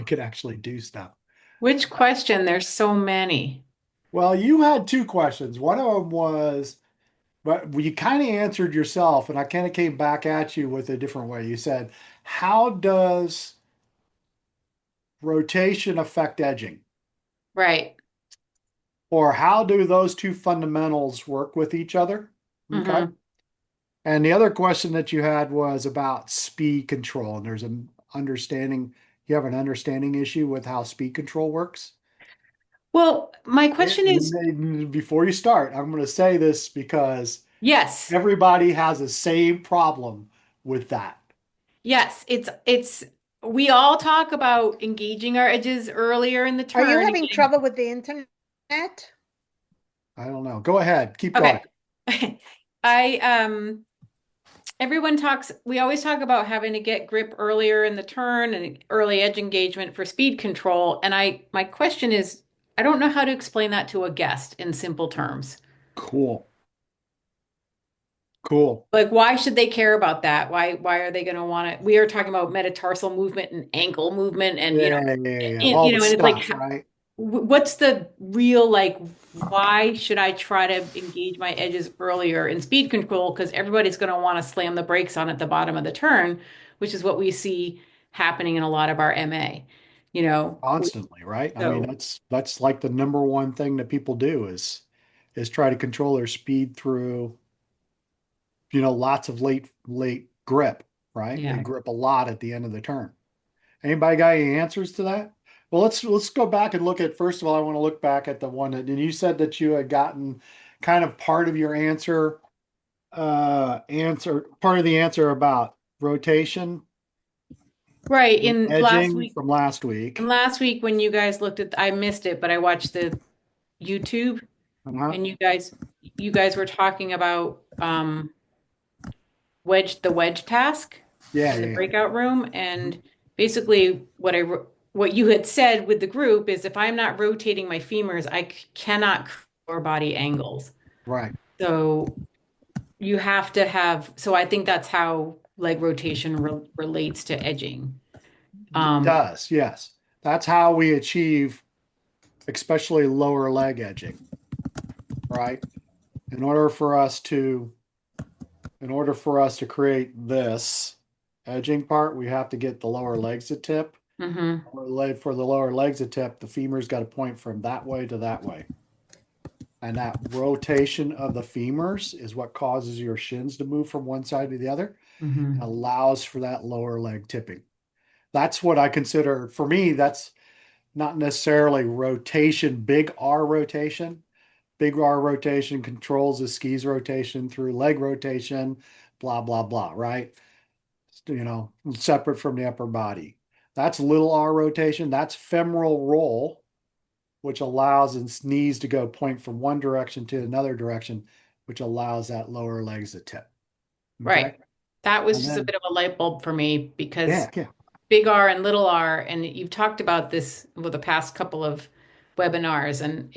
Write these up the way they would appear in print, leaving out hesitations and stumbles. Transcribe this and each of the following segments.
could actually do stuff. Which question? There's so many. Well, you had two questions. One of them was, but you kind of answered yourself, and I kind of came back at you with a different way. You said, how does rotation affect edging? Right. Or how do those two fundamentals work with each other? Okay. Hmm. And the other question that you had was about speed control. And there's an understanding, you have an understanding issue with how speed control works. Well, my question is, Before you start, I'm going to say this because yes, everybody has the same problem with that. yes, it's we all talk about engaging our edges earlier in the Are you turn. having trouble with the internet? I don't know. Go ahead. Keep going. Okay. I everyone talks, we always talk about having to get grip earlier in the turn and early edge engagement for speed control. And my question is, I don't know how to explain that to a guest in simple terms. Cool. Cool. Like, why should they care about that? Why are they going to want it? We are talking about metatarsal movement and ankle movement and, Yeah, yeah, yeah, yeah. All the and it's like, stuff, right? what's the real, like, why should I try to engage my edges earlier in speed control? Because everybody's going to want to slam the brakes on at the bottom of the turn, which is what we see happening in a lot of our MA, you know. Constantly, right? I mean, So, that's like the number one thing that people do is try to control their speed through, lots of late grip, right? They yeah. grip a lot at the end of the turn. Anybody got any answers to that? Well, let's go back and look at, first of all, I want to look back at the one that, and you said that you had gotten kind of part of your answer part of the answer about rotation Right. and edging from last In week. last week when you guys looked at, I missed it, but I watched the YouTube. Uh-huh. And you guys were talking about the wedge task Yeah, in the yeah, yeah. breakout room. Mhm. And basically what you had said with the group is if I'm not rotating my femurs, I cannot create lower body angles. Right. So you have to have, so I think that's how leg rotation relates to edging. It does, yes. That's how we achieve especially lower leg edging, right? In order for us to in order for us to create this edging part, we have to get the lower legs to tip. Hmm. For the lower legs to tip, the femur's got to point from that way to that way. And that rotation of the femurs is what causes your shins to move from one side to the other and Hmm. allows for that lower leg tipping. That's what I consider, for me, that's not necessarily rotation, big R rotation. Big R rotation controls the skis rotation through leg rotation, blah, blah, blah, right? Separate from the upper body. That's little R rotation. That's femoral roll, which allows its knees to go point from one direction to another direction, which allows that lower legs to tip. Okay. Right. That was And just a then, bit of a light bulb for me because yeah, yeah, big R and little r, and you've talked about this with the past couple of webinars, and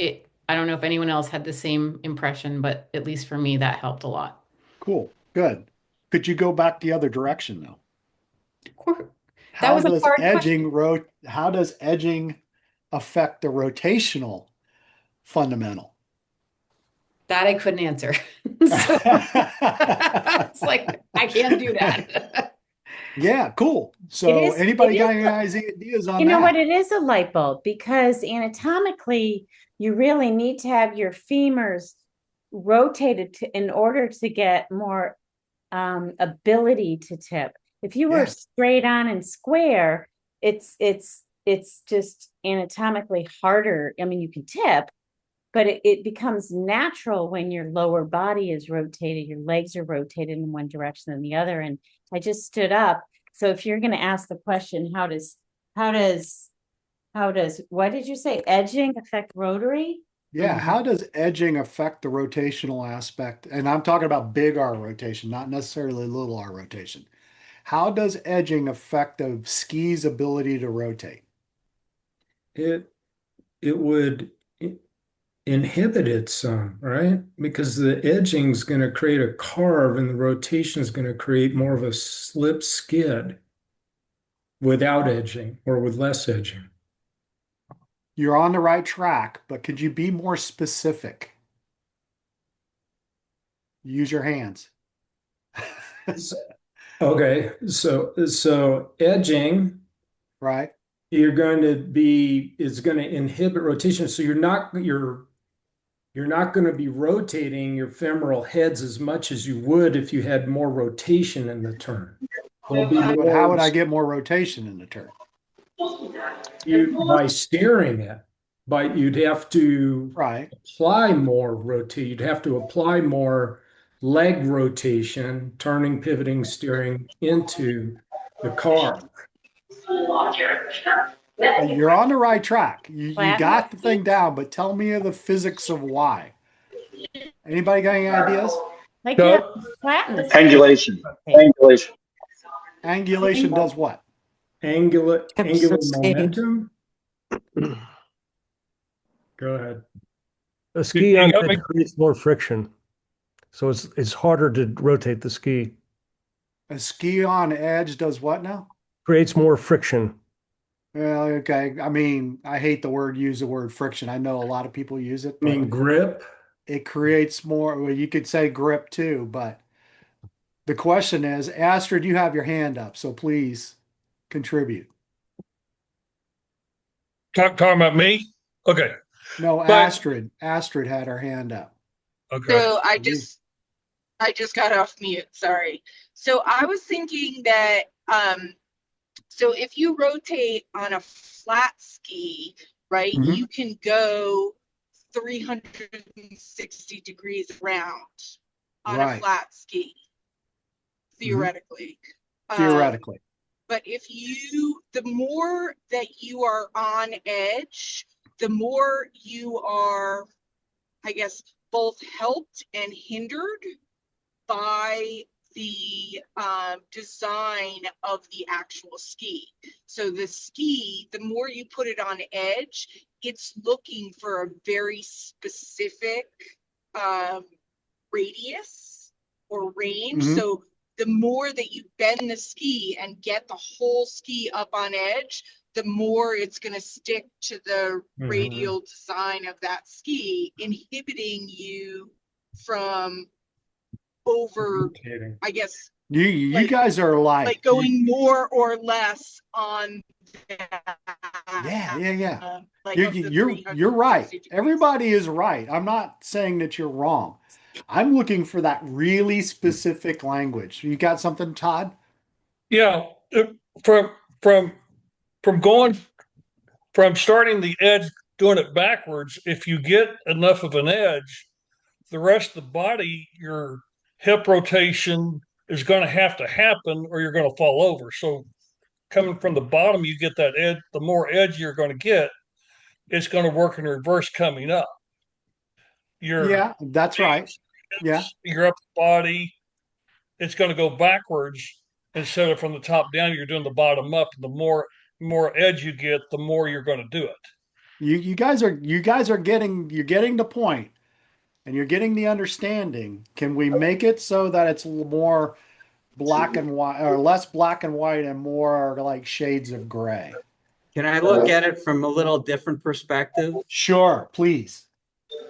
I don't know if anyone else had the same impression, but at least for me, that helped a lot. cool. Good. Could you go back the other direction though? Of course, that was a hard question. How does edging affect the rotational fundamental? That I couldn't answer. So it's like, I can't do that. Yeah, cool. It So is, it anybody is, got any ideas on you know what? that? It is a light bulb because anatomically, you really need to have your femurs rotated in order to get more ability to tip. If you were Yeah, straight on and square, it's just anatomically harder. I mean, you can tip, but it becomes natural when your lower body is rotated, your legs are rotated in one direction and the other. And I just stood up. So if you're going to ask the question, how does what did you say? Edging affect rotary? yeah. Mhm. How does edging affect the rotational aspect? And I'm talking about big R rotation, not necessarily little R rotation. How does edging affect the ski's ability to rotate? It it would inhibit it some, right? Because the edging is going to create a carve and the rotation is going to create more of a slip skid. without edging or with less edging? You're on the right track, but could you be more specific? Use your hands. Okay, so edging, Right? is going to inhibit rotation. So you're not going to be rotating your femoral heads as much as you would if you had more rotation in the turn. There'll be But how would more I get more rotation in the turn? by steering it, but you'd have to Right. apply more rotate. You'd have to apply more leg rotation, turning, pivoting, steering into the car. You're on the right track. You Flatten got the the thing ski. down, but tell me the physics of why. Anybody got any ideas? Like you have So to flatten the ski. Angulation. Okay. Angulation. Angulation does what? Tips angular the ski. momentum. Go ahead. A ski You on got me. edge creates more friction, so it's harder to rotate the ski. A ski on edge does what now? Creates more friction. Well, okay. I mean, I hate use the word friction. I know a lot of people use it, I but mean, grip. it creates more. Well, you could say grip too, but the question is, Astrid, you have your hand up, so please contribute. Talking about me? Okay. No, But Astrid had her hand up. okay. So I just got off mute, sorry. So I was thinking that so if you rotate on a flat ski, right, Mhm. you can go 360 degrees around on a Right. flat ski, theoretically. Theoretically. But the more that you are on edge, the more you are, I guess, both helped and hindered by the design of the actual ski. So the ski, the more you put it on edge, it's looking for a very specific radius or range. Mhm. So the more that you bend the ski and get the whole ski up on edge, the more it's going to stick to the radial design of that ski, inhibiting you from Rotating. I guess, You guys are like going more or less on that. Yeah. Like of the You're right. 360 degrees. Everybody is right. I'm not saying that you're wrong. I'm looking for that really specific language. You got something, Todd? Yeah. From from going from starting the edge, doing it backwards, if you get enough of an edge, the rest of the body, your hip rotation is going to happen or you're going to fall over. So coming from the bottom, you get that edge. The more edge you're going to get, it's going to work in reverse coming up. Your Yeah, that's right. Yeah. your upper body, it's going to go backwards instead of from the top down. You're doing the bottom up. The more edge you get, the more you're going to do it. You guys are getting the point and you're getting the understanding. Can we make it so that it's more black and white or less black and white and more like shades of gray? Can I look at it from a little different perspective? Sure, please.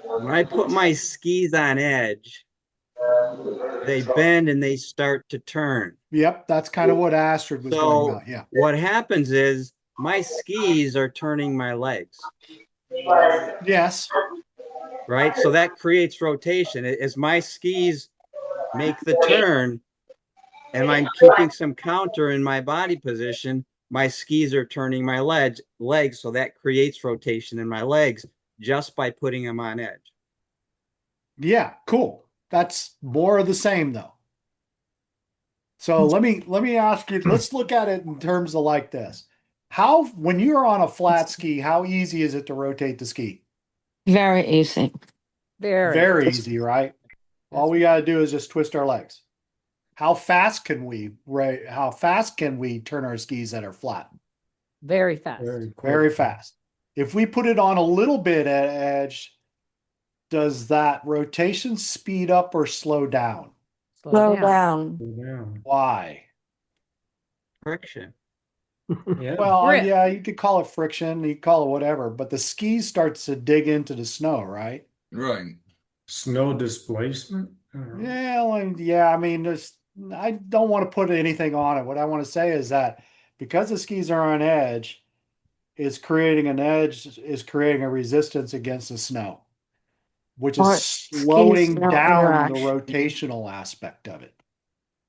When I put my skis on edge, they bend and they start to turn. Yep, that's kind of what Astrid was going So about. Yeah. what happens is my skis are turning my legs, Yes. right? So that creates rotation. As my skis make the turn and I'm keeping some counter in my body position, my skis are turning my legs, so that creates rotation in my legs just by putting them on edge. Yeah, cool. That's more of the same though. So let me ask you, let's look at it in terms of like this. When you're on a flat ski, how easy is it to rotate the ski? Very easy. Very easy, right? All we got to do is just twist our legs. How fast can we turn our skis that are flat? Very fast. Very fast. If we put it on a little bit at edge, does that rotation speed up or slow down? Slow down. Yeah. Why? Friction. Yeah. Well, Grip. yeah, you could call it friction, you could call it whatever, but the ski starts to dig into the snow, right? Right. Snow displacement. I don't know. Yeah, well, yeah, I mean, I don't want to put anything on it. What I want to say is that because the skis are on edge, is creating a resistance against the snow, which is Or skis slowing no down the rush. rotational aspect of it.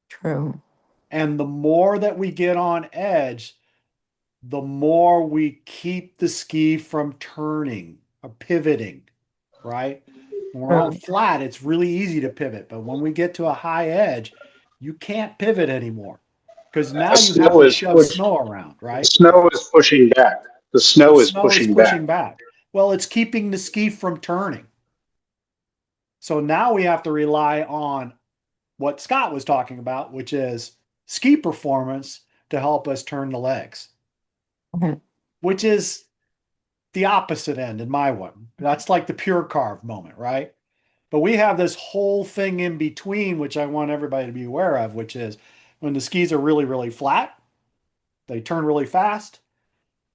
True. And the more that we get on edge, the more we keep the ski from turning or pivoting, right? When we're on True. flat, it's really easy to pivot, but when we get to a high edge, you can't pivot anymore because now The you have snow to is shove push. snow around, The right? snow is pushing back. The The snow is snow is pushing back. pushing back. Well, it's keeping the ski from turning. So now we have to rely on what Scott was talking about, which is ski performance to help us turn the legs, Okay. which is the opposite end in my one. That's like the pure carve moment, right? But we have this whole thing in between, which I want everybody to be aware of, which is when the skis are really, really flat, they turn really fast.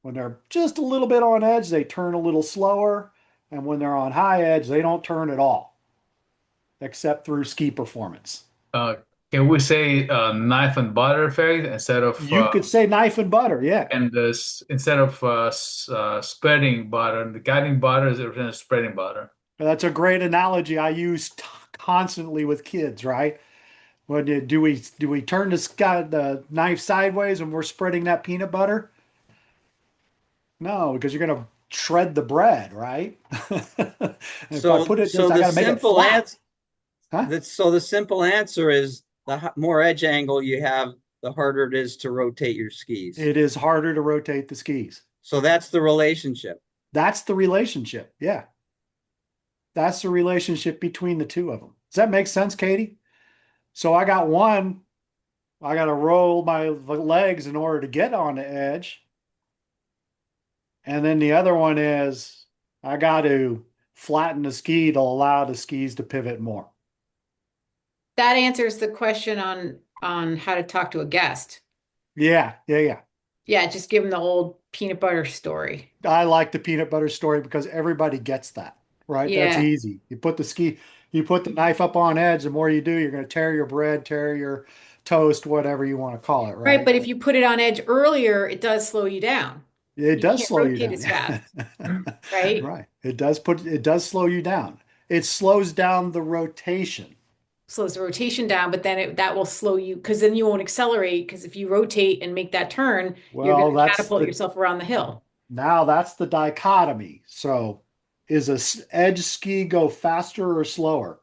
When they're just a little bit on edge, they turn a little slower. And when they're on high edge, they don't turn at all, except through ski performance. Uh, can we say knife and butter effect instead of You could say knife and butter, yeah. and this instead of spreading butter, the guiding butter is represented as spreading butter. That's a great analogy I use constantly with kids, right? When do we turn the knife sideways when we're spreading that peanut butter? No, because you're gonna shred the bread, right? If I put it So just, I the gotta make it simple flat. answer, Huh? the simple answer is the more edge angle you have, the harder it is to rotate your skis. It is harder to rotate the skis. So that's the relationship. That's the relationship. Yeah. That's the relationship between the two of them. Does that make sense, Katie? So I got one, I got to roll my legs in order to get on the edge. And then the other one is I got to flatten the ski to allow the skis to pivot more. That answers the question on how to talk to a guest. Yeah, yeah, yeah. Yeah, just give them the old peanut butter story. I like the peanut butter story because everybody gets that, right? That's Yeah. easy. You put the knife up on edge, the more you do, you're going to tear your bread, tear your toast, whatever you want to call it, Right, right? but if you put it on edge earlier, it does slow you down. It You does can't slow you rotate down. as fast, right? Right. It does slow you down. It slows down the rotation. Slows the rotation down, but then that will slow you because then you won't accelerate because if you rotate and make that turn, you're going Well, to catapult yourself around the hill. now that's the dichotomy. So is edge ski go faster or slower?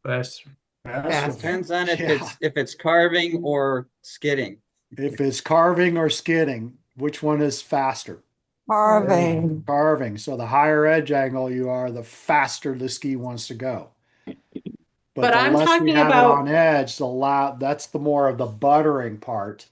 Faster. Faster. Depends on Yeah. if it's carving or skidding. If it's carving or skidding, which one is faster? Carving. Carving. So the higher edge angle you are, the faster the ski wants to go. But But the I'm less we talking have it about on edge, that's the more of the buttering part,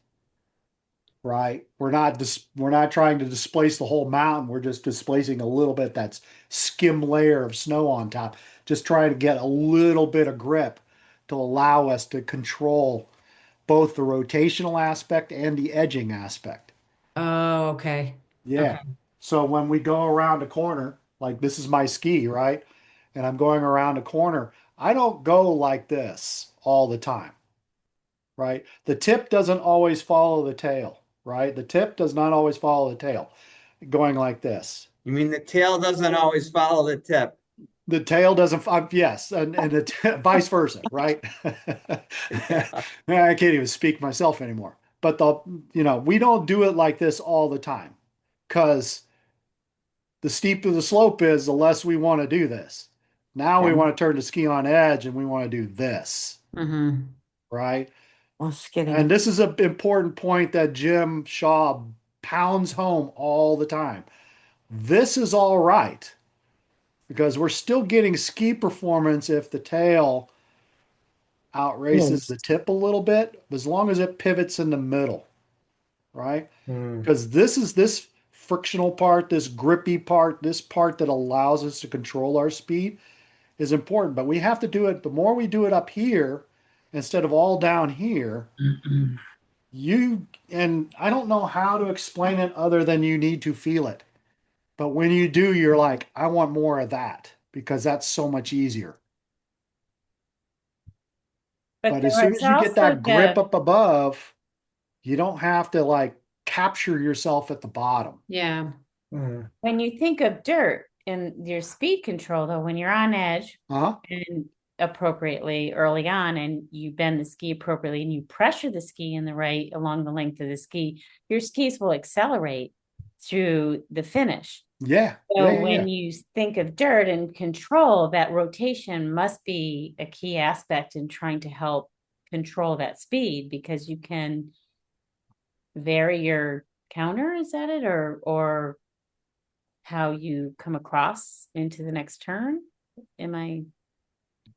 right? We're not trying to displace the whole mountain. We're just displacing a little bit that's skim layer of snow on top. Just trying to get a little bit of grip to allow us to control both the rotational aspect and the edging aspect. Oh, okay. Yeah. Okay. So when we go around a corner, like this is my ski, right? And I'm going around a corner, I don't go like this all the time, right? The tip doesn't always follow the tail, right? The tip does not always follow the tail going like this. You mean the tail doesn't always follow the tip? The tail doesn't, yes, and vice versa, right? Yeah. I can't even speak myself anymore. But we don't do it like this all the time because the steeper the slope is, the less we want to do this. Now we want to turn the ski on edge and we want to do this, Mm-hmm. right? Or skidding. And this is an important point that Jim Shaw pounds home all the time. This is all right because we're still getting ski performance if the tail outraces Yes. the tip a little bit, as long as it pivots in the middle, right? Mm. Because this frictional part, this grippy part, this part that allows us to control our speed is important. But we have to do it, the more we do it up here instead of all down here, and I don't know how to explain it other than you need to feel it. But when you do, you're like, I want more of that because that's so much easier. But But as there soon is as you get also that grip the up above, you don't have to like capture yourself at the bottom. Yeah. Mm. when you think of dirt in your speed control, though, when you're on edge Uh-huh. and appropriately early on, and you bend the ski appropriately, and you pressure the ski in the right along the length of the ski, your skis will accelerate through the finish. Yeah. So Yeah. when you think of dirt and control, that rotation must be a key aspect in trying to help control that speed, because you can vary your counter, is that it? Or how you come across into the next turn? Am I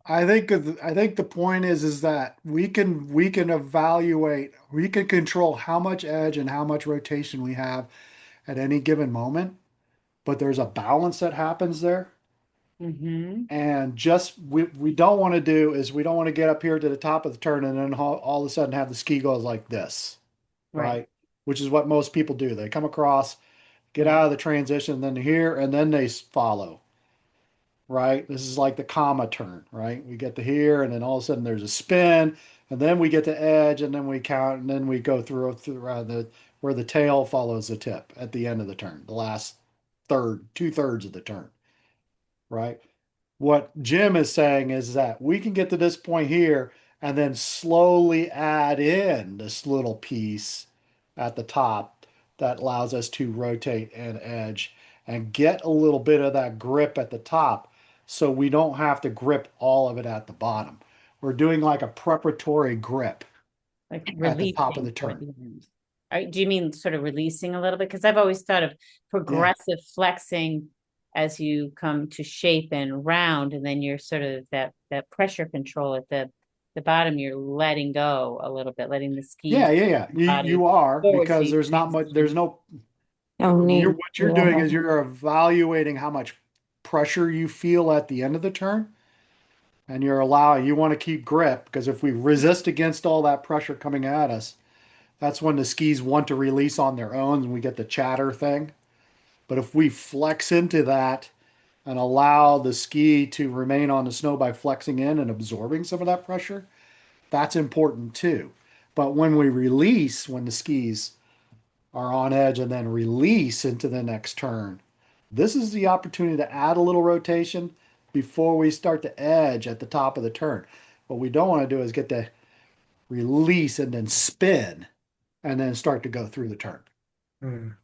I think the point is that we can evaluate, we can control how much edge and how much rotation we have at any given moment, but there's a balance that happens there. Mhm. And just we don't want to do is we don't want to get up here to the top of the turn and then all of a sudden have the ski go like this, Right. right? Which is what most people do. They come across, get out of the transition, then here, and then they follow, right? This is like the comma turn, right? We get to here, and then all of a sudden there's a spin, and then we get to edge, and then we count, and then we go through the where the tail follows the tip at the end of the turn, the last third, 2/3 of the turn, right? What Jim is saying is that we can get to this point here and then slowly add in this little piece at the top that allows us to rotate and edge and get a little bit of that grip at the top so we don't have to grip all of it at the bottom. We're doing like a preparatory grip Like at the top of releasing the toward turn. the end. Do you mean sort of releasing a little bit? Because I've always thought of Yeah. progressive flexing as you come to shape and round, and then you're sort of that pressure control at the bottom, you're letting go a little bit, letting the ski Yeah. You body are forward so because you there's not much, there's transition. no No you're need. what you're doing Yeah. is you're evaluating how much pressure you feel at the end of the turn, and you want to keep grip because if we resist against all that pressure coming at us, that's when the skis want to release on their own and we get the chatter thing. But if we flex into that and allow the ski to remain on the snow by flexing in and absorbing some of that pressure, that's important too. But when we release, when the skis are on edge and then release into the next turn, this is the opportunity to add a little rotation before we start to edge at the top of the turn. What we don't want to do is get to release and then spin and then start to go through the turn, Mm.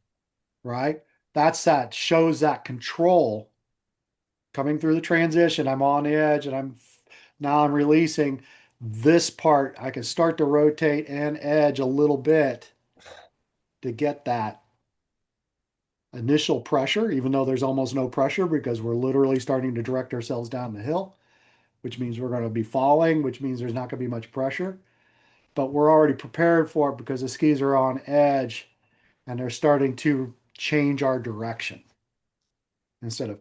right? That shows that control coming through the transition. I'm on the edge and I'm releasing this part. I can start to rotate and edge a little bit to get that initial pressure, even though there's almost no pressure because we're literally starting to direct ourselves down the hill, which means we're going to be falling, which means there's not going to be much pressure. But we're already prepared for it because the skis are on edge and they're starting to change our direction instead of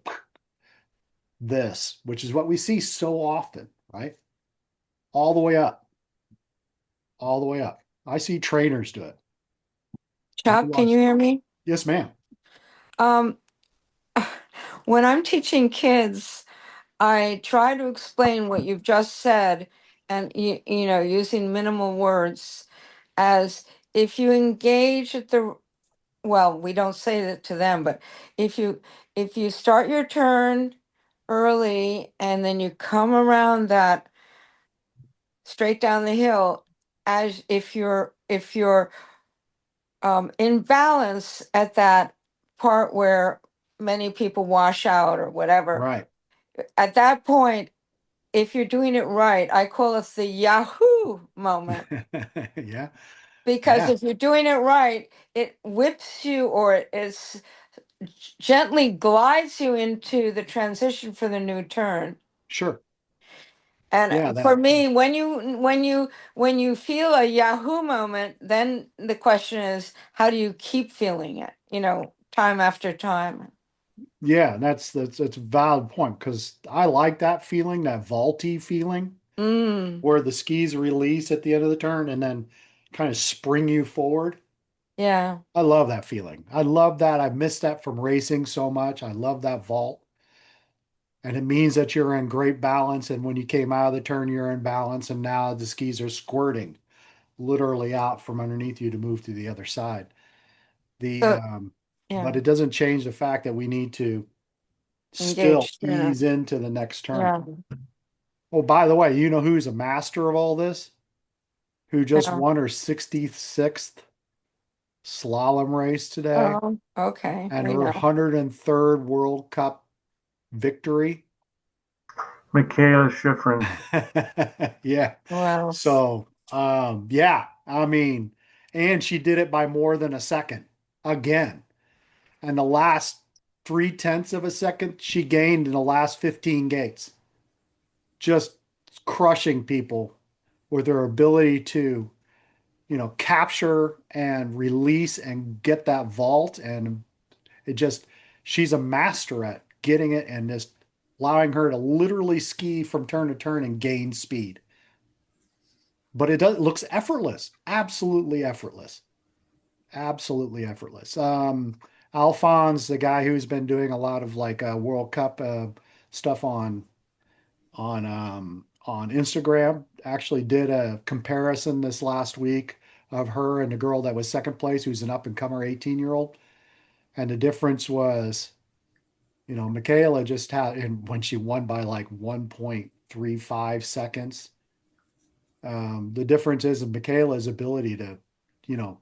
this, which is what we see so often, right? All the way up, all the way up. I see trainers do it. Chuck, can you hear me? Yes, ma'am. Um, when I'm teaching kids, I try to explain what you've just said and you know, using minimal words as if you engage at the well, we don't say that to them, but if you start your turn early and then you come around that straight down the hill as if you're in balance at that part where many people wash out or whatever. Right. At that point, if you're doing it right, I call it the Yahoo moment. Yeah. Because Yeah. if you're doing it right, it whips you or it is gently glides you into the transition for the new turn. Sure. And Yeah. for That. me, when you feel a Yahoo moment, then the question is, how do you keep feeling it? You know, time after time. Yeah. That's a valid point because I like that feeling, that vaulty feeling Mm. where the skis release at the end of the turn and then kind of spring you forward. Yeah. I love that feeling. I love that. I missed that from racing so much. I love that vault. And it means that you're in great balance. And when you came out of the turn, you're in balance. And now the skis are squirting literally out from underneath you to move to the other side. The So, yeah. but it doesn't change the fact that we need to still Engaged sooner. ease into the next turn. Yeah. Oh, by the way, you know who's a master of all this? Who just Yeah. won her 66th slalom race today Oh, okay. and We her know. 103rd World Cup victory. Michaela Schifrin. Yeah. Well, So, yeah, I mean, and she did it by more than a second again. And the last 0.3 of a second she gained in the last 15 gates, just crushing people with her ability to, capture and release and get that vault. And it just, she's a master at getting it and just allowing her to literally ski from turn to turn and gain speed. But looks effortless, absolutely effortless, absolutely effortless. Alphonse, the guy who's been doing a lot of like World Cup stuff on Instagram, actually did a comparison this last week of her and the girl that was second place, who's an up and comer 18-year-old. And the difference was, Michaela just had, and when she won by like 1.35 seconds, the difference is in Michaela's ability to,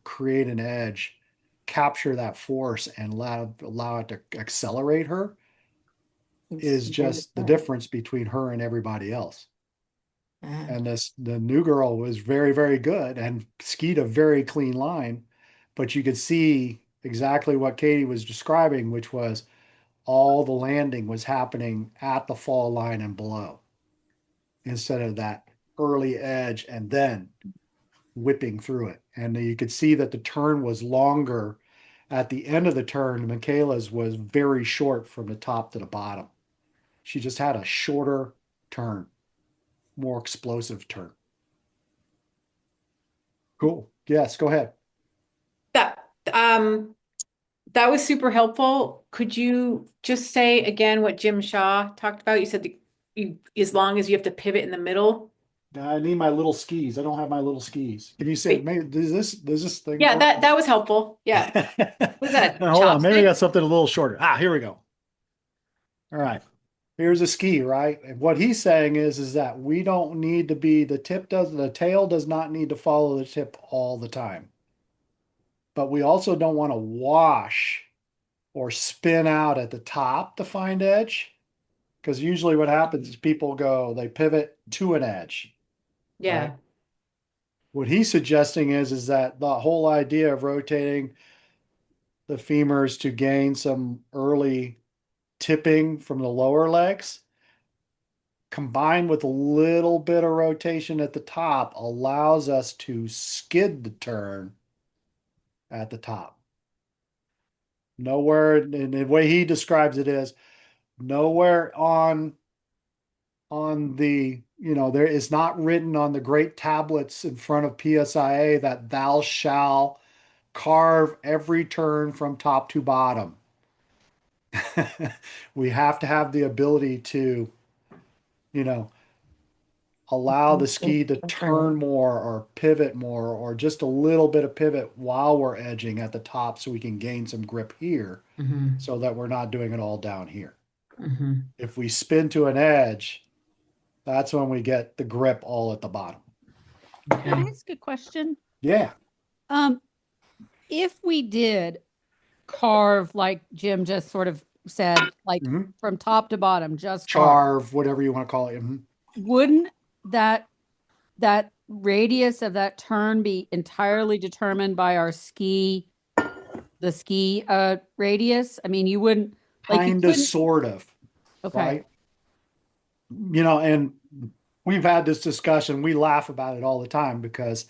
create an edge, capture that force, and allow it to accelerate her is just the difference between her and everybody else. And the new girl was very, very good and skied a very clean line, but you could see exactly what Katie was describing, which was all the landing was happening at the fall line and below instead of that early edge and then whipping through it. And you could see that the turn was longer at the end of the turn. Michaela's was very short from the top to the bottom. She just had a shorter turn, more explosive turn. Cool. Yes, go ahead. That that was super helpful. Could you just say again what Jim Shaw talked about? You said as long as you have to pivot in the middle. I need my little skis. I don't have my little skis. Can you say, Wait. maybe does this thing Yeah, work? that was helpful. Yeah. Was that Now, hold on. Maybe I chopstick? got something a little shorter. Here we go. All right. Here's a ski, right? And what he's saying is that we don't need to be, the tail does not need to follow the tip all the time. But we also don't want to wash or spin out at the top to find edge. Because usually what happens is they pivot to an edge. Yeah. Right? What he's suggesting is that the whole idea of rotating the femurs to gain some early tipping from the lower legs, combined with a little bit of rotation at the top, allows us to skid the turn at the top. Nowhere, and the way he describes it is nowhere on the, there is not written on the great tablets in front of PSIA that thou shall carve every turn from top to bottom. We have to have the ability to, allow the ski to turn more or pivot more or just a little bit of pivot while we're edging at the top so we can gain some grip here so that we're not doing it all down here. If we spin to an edge, that's when we get the grip all at the bottom. Can I ask a question? Yeah. If we did carve, like Jim just sort of said, like Mhm. from top to bottom, just carve, Charve, whatever you want to call it. Mhm. wouldn't that radius of that turn be entirely determined by our the ski radius? I mean, you wouldn't like you Kind of, couldn't. sort of, Okay. right? And we've had this discussion. We laugh about it all the time because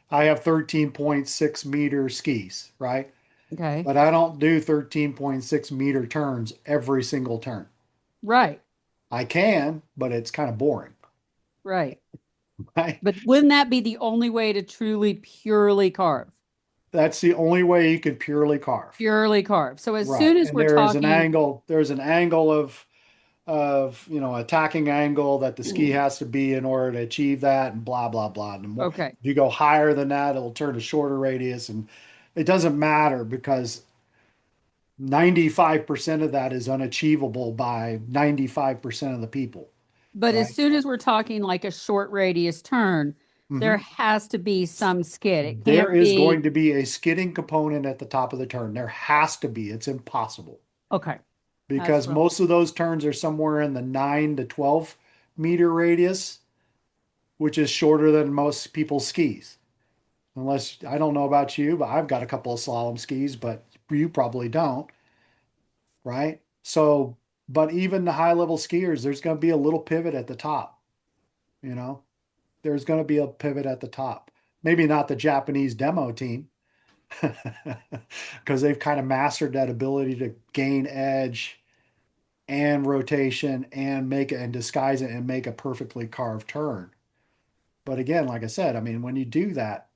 I have 13.6 meter skis, right? Okay. But I don't do 13.6 meter turns every single turn. Right. I can, but it's kind of boring. Right. right? But wouldn't that be the only way to truly purely carve? That's the only way you could purely carve. Purely carve. So as Right. soon as And we're there is an talking, angle, there's an angle of, you know, attacking angle that the ski has to be in order to achieve that and blah, blah, blah. And the more, okay, if you go higher than that, it'll turn to shorter radius. And it doesn't matter because 95% of that is unachievable by 95% of the people, but as right? soon as we're talking like a short radius turn, there Mhm. has to be some skid. It There can't is be going to be a skidding component at the top of the turn. There has to be. It's impossible okay. because what- most of those turns are somewhere in the 9 to 12 meter radius, which is shorter than most people's skis. Unless, I don't know about you, but I've got a couple of slalom skis, but you probably don't, right? So, but even the high level skiers, there's going to be a little pivot at the top, you know, there's going to be a pivot at the top. Maybe not the Japanese demo team, because they've kind of mastered that ability to gain edge and rotation and make it and disguise it and make a perfectly carved turn. But again, like I said, I mean, when you do that,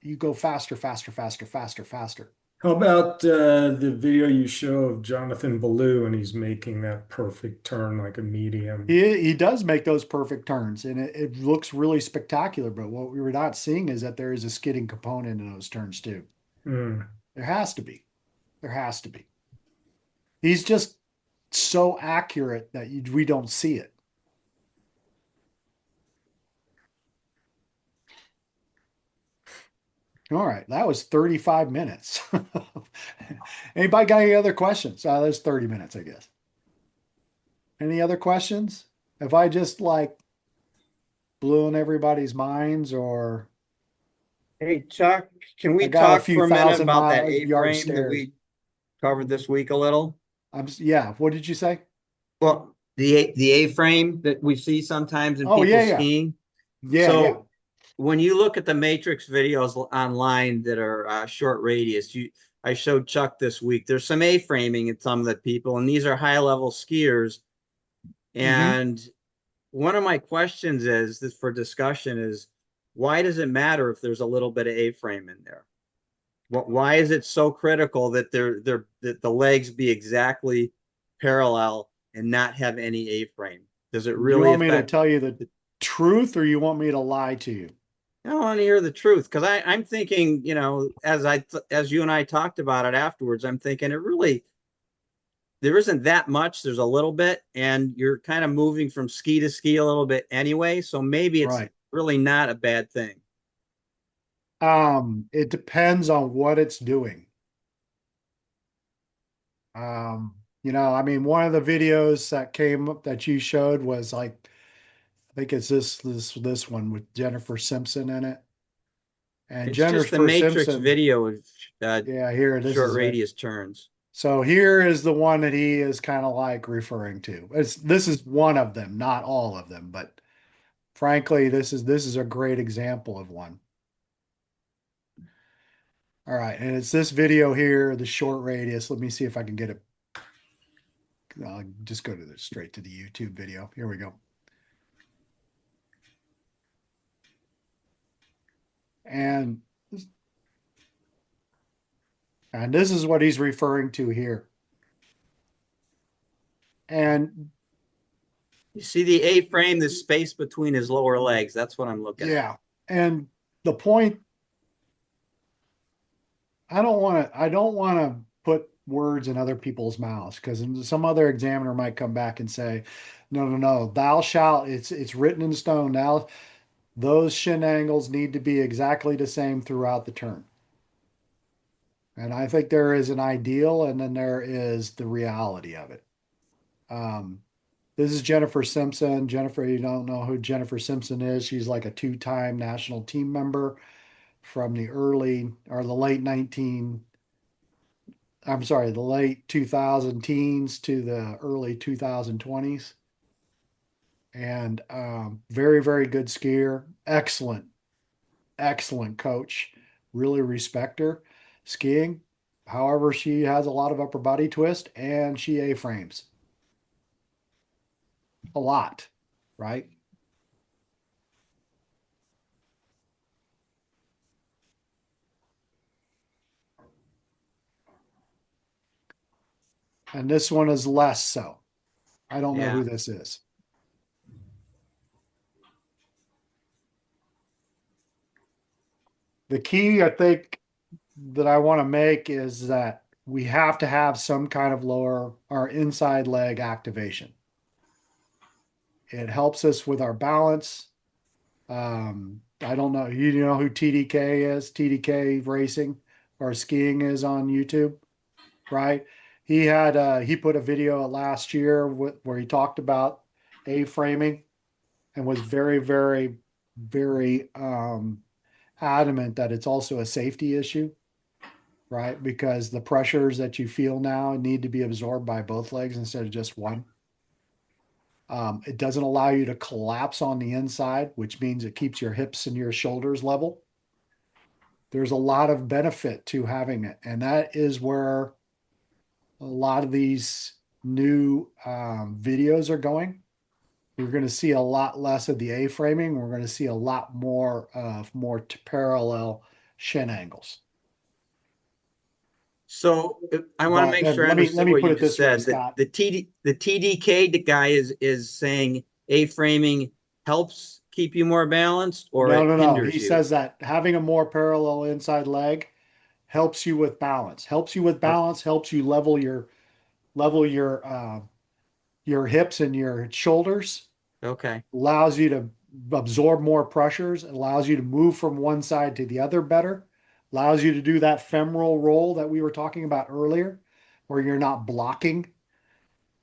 you go faster, faster, faster, faster, faster. How about the video you show of Jonathan Ballou and he's making that perfect turn like a medium? He does make those perfect turns and it looks really spectacular. But what we were not seeing is that there is a skidding component in those turns too. Mm. There has to be. There has to be. He's just so accurate that we don't see it. All right, that was 35 minutes. Anybody got any other questions? That's 30 minutes, I guess. Any other questions? Have I just like blew in everybody's minds or Hey, Chuck, can I we got a talk few for a minute thousand about that mile yard A-frame that stairs? we covered this week a little? Yeah, what did you say? Well, the A-frame that we see sometimes in Oh, people yeah, yeah. skiing. Yeah, yeah. So when you look at the Matrix videos online that are short radius, I showed Chuck this week. There's some A-framing in some of the people, and these are high-level skiers. Mhm. And one of my questions is this for discussion is why does it matter if there's a little bit of A-frame in there? Why is it so critical that that the legs be exactly parallel and not have any A-frame? Does it You really want me to affect? tell you the truth or you want me to lie to you? I want to hear the truth because I'm thinking, you know, as you and I talked about it afterwards, I'm thinking it really there isn't that much. There's a little bit, and you're kind of moving from ski to ski a little bit anyway. So maybe it's Right. really not a bad thing. It depends on what it's doing. You know, I mean, one of the videos that came up that you showed was like, I think it's this one with Jennifer Simpson in it. And It's just the Jennifer Matrix Simpson, video of yeah, here, this short is it. radius turns. So here is the one that he is kind of like referring to. This is one of them, not all of them, but frankly, this is a great example of one. All right, and it's this video here, the short radius. Let me see if I can get it. I'll just go to straight to the YouTube video. Here we go. And and this is what he's referring to here. And You see the A-frame, the space between his lower legs. That's what I'm looking at. yeah, and the point, I don't want to put words in other people's mouths because some other examiner might come back and say, no, no, no, thou shalt, it's written in stone. Now those shin angles need to be exactly the same throughout the turn. And I think there is an ideal and then there is the reality of it. Um, this is Jennifer Simpson. Jennifer, you don't know who Jennifer Simpson is. She's like a two-time national team member from the early or the late 19, I'm sorry, the late 2000 teens to the early 2020s. And very, very good skier. Excellent, excellent coach. Really respect her skiing. However, she has a lot of upper body twist and she A-frames a lot, right? And this one is less so. I don't know Yeah. who this is. The key, I think, that I want to make is that we have to have some kind of lower our inside leg activation. It helps us with our balance. I don't know. You know who TDK is? TDK Racing or skiing is on YouTube, right? He put a video last year where he talked about A-framing and was very, very, very adamant that it's also a safety issue, right? Because the pressures that you feel now need to be absorbed by both legs instead of just one. It doesn't allow you to collapse on the inside, which means it keeps your hips and your shoulders level. There's a lot of benefit to having it. And that is where a lot of these new videos are going. We're going to see a lot less of the A-framing. We're going to see a lot more of more parallel shin angles. So I want to But make sure I let me understood what put you it just this way, said. Scott. The TDK guy is saying A-framing helps keep you more balanced, or it No. hinders He you. says that having a more parallel inside leg helps you with balance. Helps you with balance. Helps you level your hips and your shoulders. Okay. Allows you to absorb more pressures. It allows you to move from one side to the other better. Allows you to do that femoral roll that we were talking about earlier, where you're not blocking.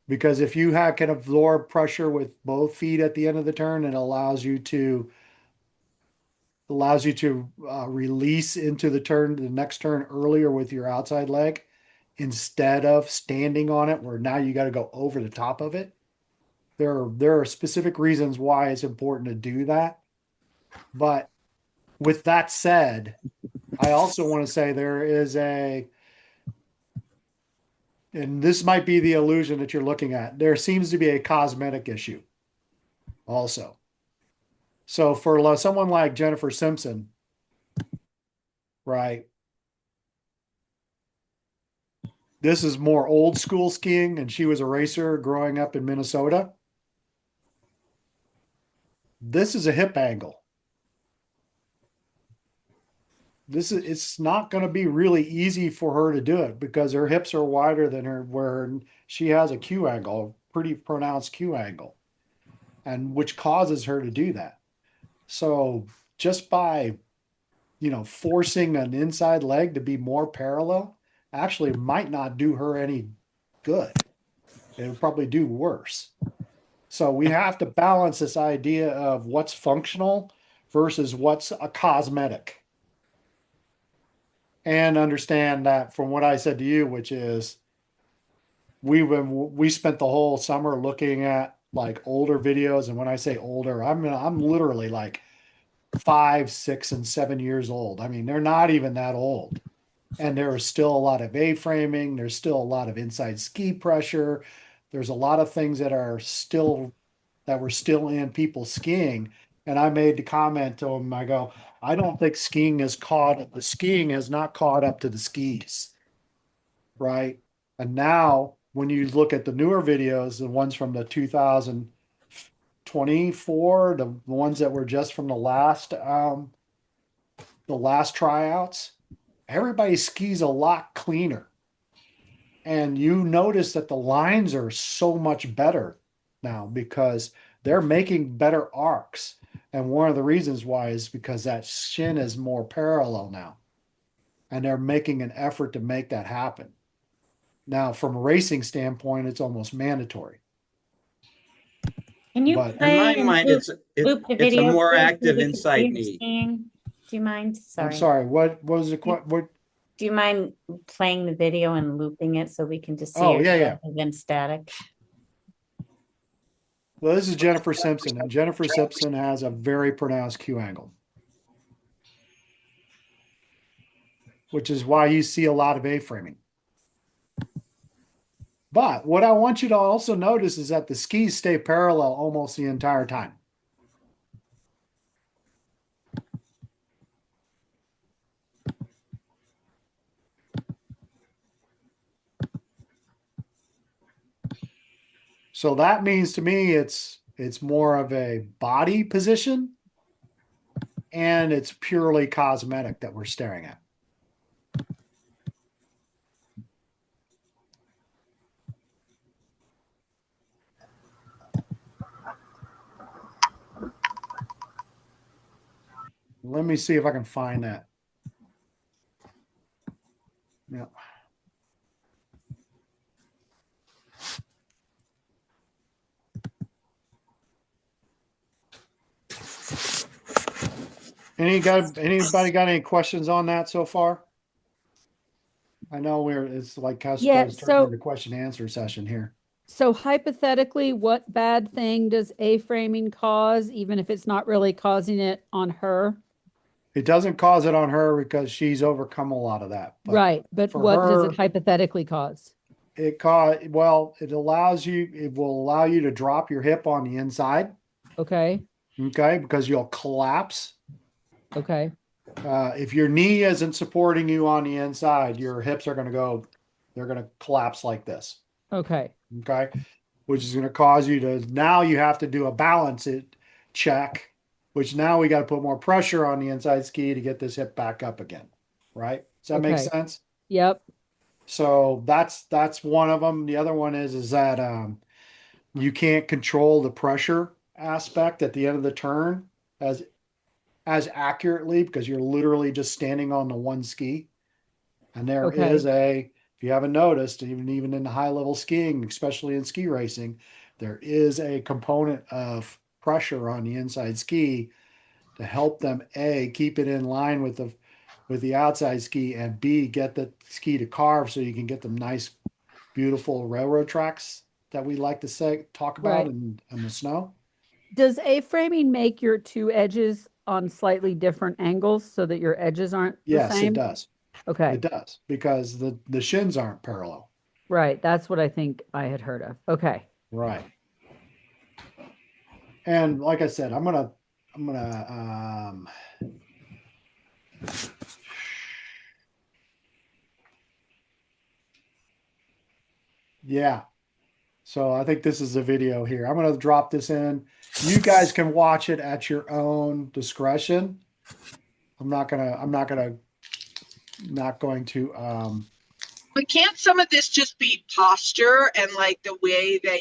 Because if you can absorb pressure with both feet at the end of the turn, it allows you to release into the next turn earlier with your outside leg instead of standing on it, where now you got to go over the top of it. There are specific reasons why it's important to do that. But with that said, I also want to say there is and this might be the illusion that you're looking at. There seems to be a cosmetic issue also. So for someone like Jennifer Simpson, right? This is more old school skiing, and she was a racer growing up in Minnesota. This is a hip angle. It's not going to be really easy for her to do it because her hips are wider than where she has a Q angle, a pretty pronounced Q angle, and which causes her to do that. So just by, forcing an inside leg to be more parallel actually might not do her any good. It would probably do worse. So we have to balance this idea of what's functional versus what's a cosmetic. And understand that from what I said to you, which is we spent the whole summer looking at like older videos. And when I say older, I'm literally like 5, 6, and 7 years old. I mean, they're not even that old. And there is still a lot of A-framing. There's still a lot of inside ski pressure. There's a lot of things that were still in people skiing. And I made the comment to him, I go, I don't think the skiing has not caught up to the skis. Right. And now when you look at the newer videos, the ones from the 2024, the ones that were just from the last tryouts, everybody skis a lot cleaner. And you notice that the lines are so much better now because they're making better arcs. And one of the reasons why is because that shin is more parallel now. And they're making an effort to make that happen. Now, from a racing standpoint, it's almost mandatory. Can you But In my play and mind, loop the it's a video, more please, so active we can see inside her knee. skiing? Do you mind? I'm Sorry. sorry, what was the what? Do you mind playing the video and looping it so we can just see Oh, her yeah. rather than static? Well, this is Jennifer Simpson, and Jennifer Simpson has a very pronounced Q angle, which is why you see a lot of A-framing. But what I want you to also notice is that the skis stay parallel almost the entire time. So that means to me it's more of a body position and it's purely cosmetic that we're staring at. Let me see if I can find that. Yeah. Anybody got any questions on that so far? I know it's like Yeah, turning so- into question answer session here. So hypothetically, what bad thing does A-framing cause, even if it's not really causing it on her? It doesn't cause it on her because she's overcome a lot of that. But Right, but for what does her, it hypothetically cause? it will allow you to drop your hip on the inside. Okay, Okay, because you'll collapse. okay, If your knee isn't supporting you on the inside, your hips are going to collapse like this. okay, Okay, which is going to cause you to, now you have to do a balance check, which now we got to put more pressure on the inside ski to get this hip back up again. Right? Does that make Okay. sense? yep, So that's one of them. The other one is that you can't control the pressure aspect at the end of the turn as accurately because you're literally just standing on the one ski. And there Okay. is if you haven't noticed, even in the high level skiing, especially in ski racing, there is a component of pressure on the inside ski to help them keep it in line with the outside ski, and B, get the ski to carve so you can get them nice, beautiful railroad tracks that we like to talk about Right. in the snow. Does A-framing make your two edges on slightly different angles so that your edges aren't the Yes, same? it does. Okay, It does because the shins aren't parallel. right, that's what I think I had heard of. Okay, Right. And like I said, I'm gonna yeah. So I think this is a video here. I'm gonna drop this in. You guys can watch it at your own discretion. I'm not going to But can't some of this just be posture and like the way that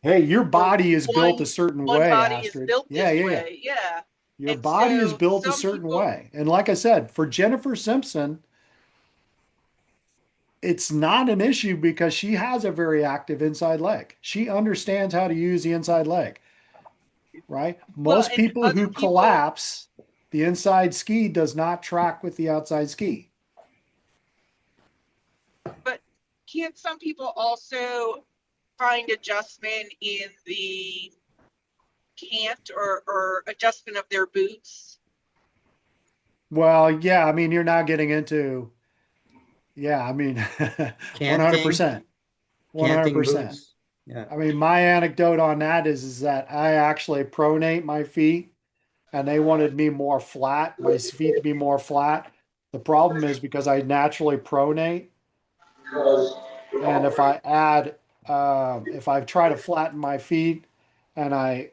hey, your body is built a certain one way, body is Astrid. built Yeah, this yeah, yeah. way? Yeah. Your And body is so built a some certain people- way. And like I said, for Jennifer Simpson, it's not an issue because she has a very active inside leg. She understands how to use the inside leg, right? Most and people other who people- collapse, the inside ski does not track with the outside ski. But can't some people also find adjustment in the cant or adjustment of their boots? Well, yeah, I mean, you're now getting into, yeah, I mean, 100%. 100%. boots. Yeah. I mean, my anecdote on that is that I actually pronate my feet and they wanted me more flat, my feet to be more flat. The problem is because I naturally pronate, and if I try to flatten my feet and I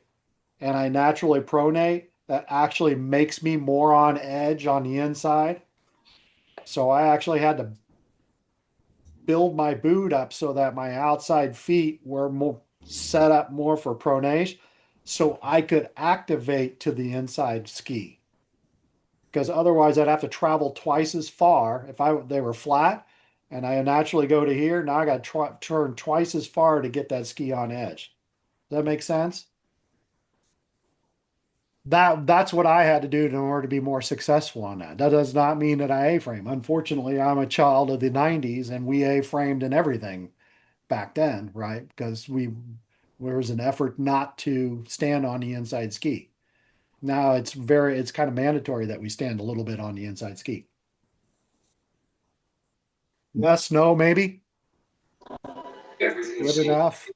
naturally pronate, that actually makes me more on edge on the inside. So I actually had to build my boot up so that my outside feet were more set up more for pronation so I could activate to the inside ski. Because otherwise I'd have to travel twice as far if they were flat and I naturally go to here. Now I got to turn twice as far to get that ski on edge. Does that make sense? That's what I had to do in order to be more successful on that. That does not mean that I A-frame. Unfortunately, I'm a child of the 90s and we A-framed in everything back then, right? Because there was an effort not to stand on the inside ski. Now it's kind of mandatory that we stand a little bit on the inside ski. Yes, no, maybe. Good enough.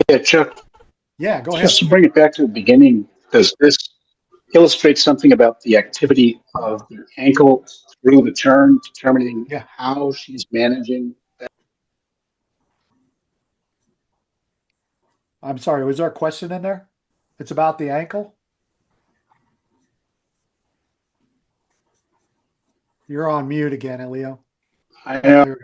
Yeah, Chuck, Yeah, go ahead. just to bring it back to the beginning, does this illustrate something about the activity of the ankle through the turn, determining Yeah. how she's managing that? I'm sorry, was there a question in there? It's about the ankle? You're on mute again, Leo. I Oh, know. there we go.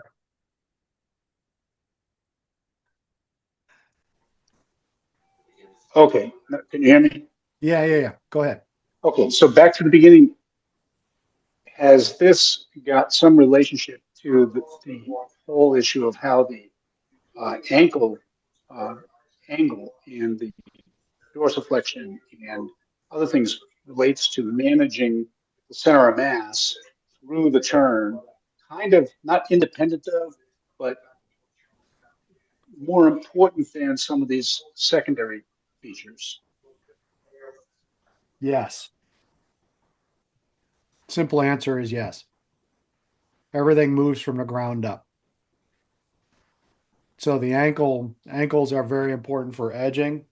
Okay, can you hear me? Yeah. Go ahead. Okay, so back to the beginning. Has this got some relationship to the whole issue of how the ankle uh, angle and the dorsiflexion and other things relates to managing the center of mass through the turn, kind of not independent of, but more important than some of these secondary features? Yes. Simple answer is yes. Everything moves from the ground up. So the ankles are very important for edging.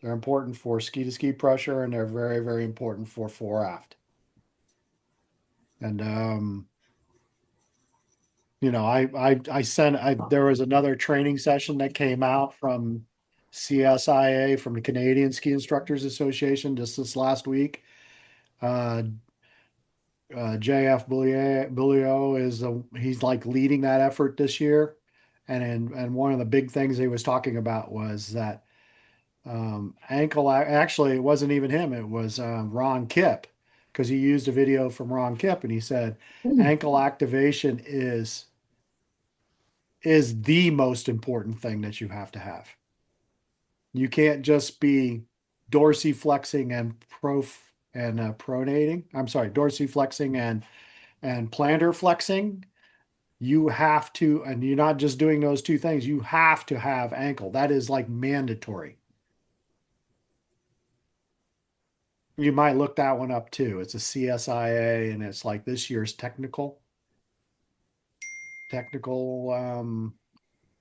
They're important for ski to ski pressure, and they're very, very important for fore aft. And there was another training session that came out from CSIA, from the Canadian Ski Instructors Association, just this last week. Uh, JF Bulio he's like leading that effort this year. And one of the big things he was talking about was that actually, it wasn't even him, it was Ron Kipp, because he used a video from Ron Kipp, and he said ankle activation is the most important thing that you have to have. You can't just be dorsiflexing and pronating. I'm sorry, dorsiflexing and plantar flexing. You have to, and you're not just doing those two things. You have to have ankle. That is like mandatory. You might look that one up too. It's a CSIA, and it's like this year's technical,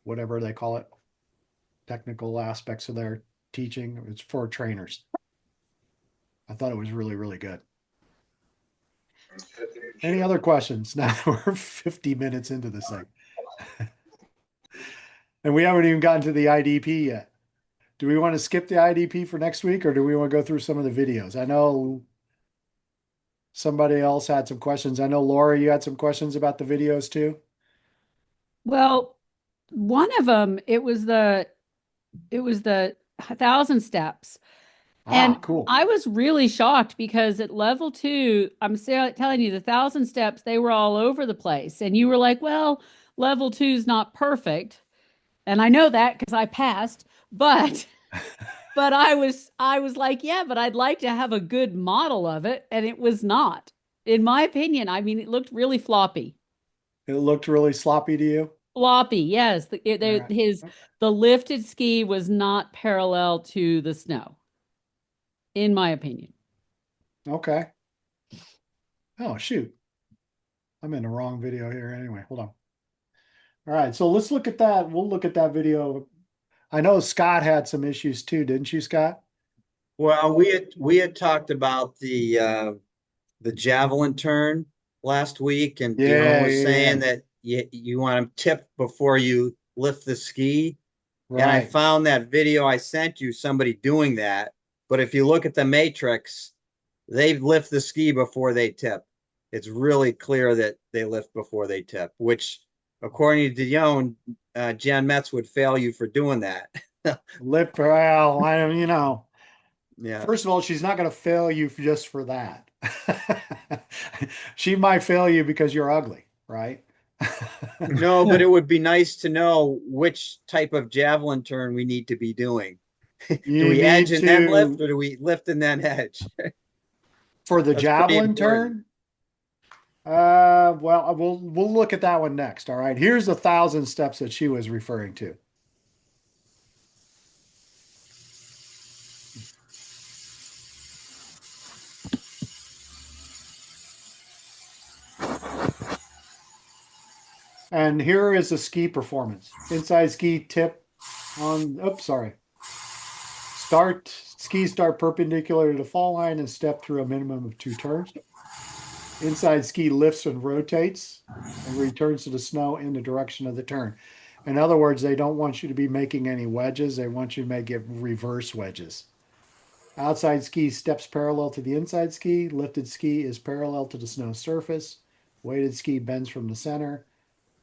whatever they call it, technical aspects of their teaching. It's for trainers. I thought it was really, really good. Any other questions? Now we're 50 minutes into this thing. And we haven't even gotten to the IDP yet. Do we want to skip the IDP for next week, or do we want to go through some of the videos? I know somebody else had some questions. I know Laura, you had some questions about the videos too. Well, one of them, it was the 1,000 steps. And Cool. I was really shocked because at level 2, telling you the 1,000 steps, they were all over the place. And you were like, well, level 2 is not perfect. And I know that because I passed, but but I was like, yeah, but I'd like to have a good model of it. And it was not, in my opinion. I mean, it looked really floppy. It looked really sloppy to you. Floppy, yes. All right. The lifted ski was not parallel to the snow, in my opinion. Okay. Oh, shoot. I'm in the wrong video here anyway. Hold on. All right. So let's look at that. We'll look at that video. I know Scott had some issues too, didn't you, Scott? Well, we had talked about the javelin turn last week, and Dion was saying that you want to tip before you lift the ski. And I Right. found that video I sent you, somebody doing that. But if you look at the matrix, they lift the ski before they tip. It's really clear that they lift before they tip, which, according to Dion, Jan Metz would fail you for doing that. Well, Yeah. first of all, she's not going to fail you just for that. She might fail you because you're ugly, right? No, but it would be nice to know which type of javelin turn we need to be doing. Do You we edge need and then lift, to, or do we lift and then edge? for the That's pretty javelin important. turn. Well, we'll look at that one next. All right. Here's the 1,000 steps that she was referring to. And here is the ski performance. Inside ski tip on, oops, sorry. Skis start perpendicular to the fall line and step through a minimum of 2 turns. Inside ski lifts and rotates and returns to the snow in the direction of the turn. In other words, they don't want you to be making any wedges. They want you to make it reverse wedges. Outside ski steps parallel to the inside ski. Lifted ski is parallel to the snow surface. Weighted ski bends from the center.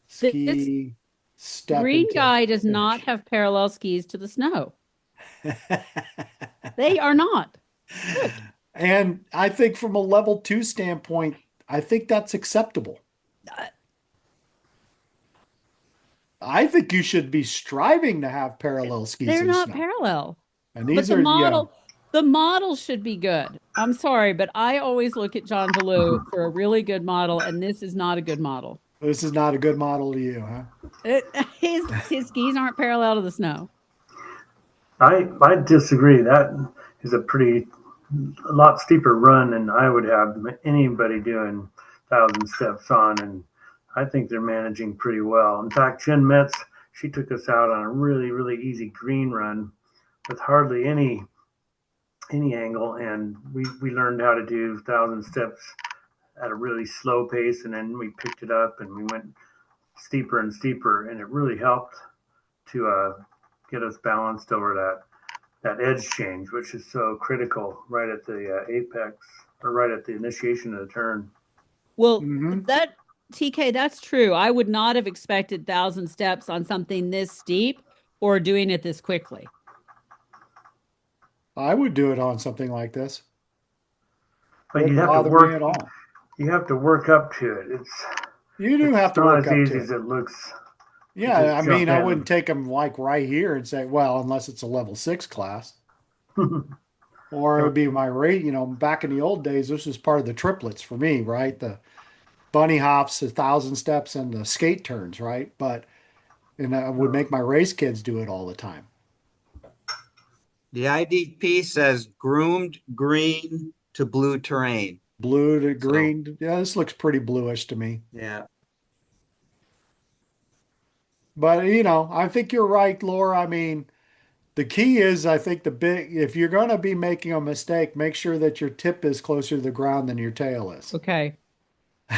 This Ski step green into guy does not finish. have parallel skis to the snow. They are not. Good. And I think from a level 2 standpoint, I think that's acceptable. Uh, I think you should be striving to have parallel skis They're in the not snow. parallel. And But these are, yeah, the model should be good. I'm sorry, but I always look at John Valou for a really good model, and this is not a good model. this is not a good model to you, huh? His skis aren't parallel to the snow. I disagree. That is a lot steeper run than I would have anybody doing 1,000 steps on, and I think they're managing pretty well. In fact, Jen Metz, she took us out on a really, really easy green run with hardly any angle, and we learned how to do 1,000 steps at a really slow pace, and then we picked it up and we went steeper and steeper, and it really helped to get us balanced over that edge change, which is so critical right at the apex or right at the initiation of the turn. Well, Mhm. that TK, that's true. I would not have expected 1,000 steps on something this steep or doing it this quickly. I would do it on something like this. But you Wouldn't have to bother me work. at all. You have to work up to it. You do have It's to not work as up easy to as it. it looks. Yeah, Just I mean, jump I in. wouldn't take them like right here and say, well, unless it's a level 6 class. Or it would be my rate, back in the old days, this was part of the triplets for me, right? The bunny hops, 1,000 steps, and the skate turns, right? And I would make my race kids do it all the time. The IDP says groomed green to blue terrain. Blue to So, green. Yeah, this looks pretty bluish to me. yeah. But, I think you're right, Laura. I mean, the key is, I think if you're going to be making a mistake, make sure that your tip is closer to the ground than your tail is. Okay.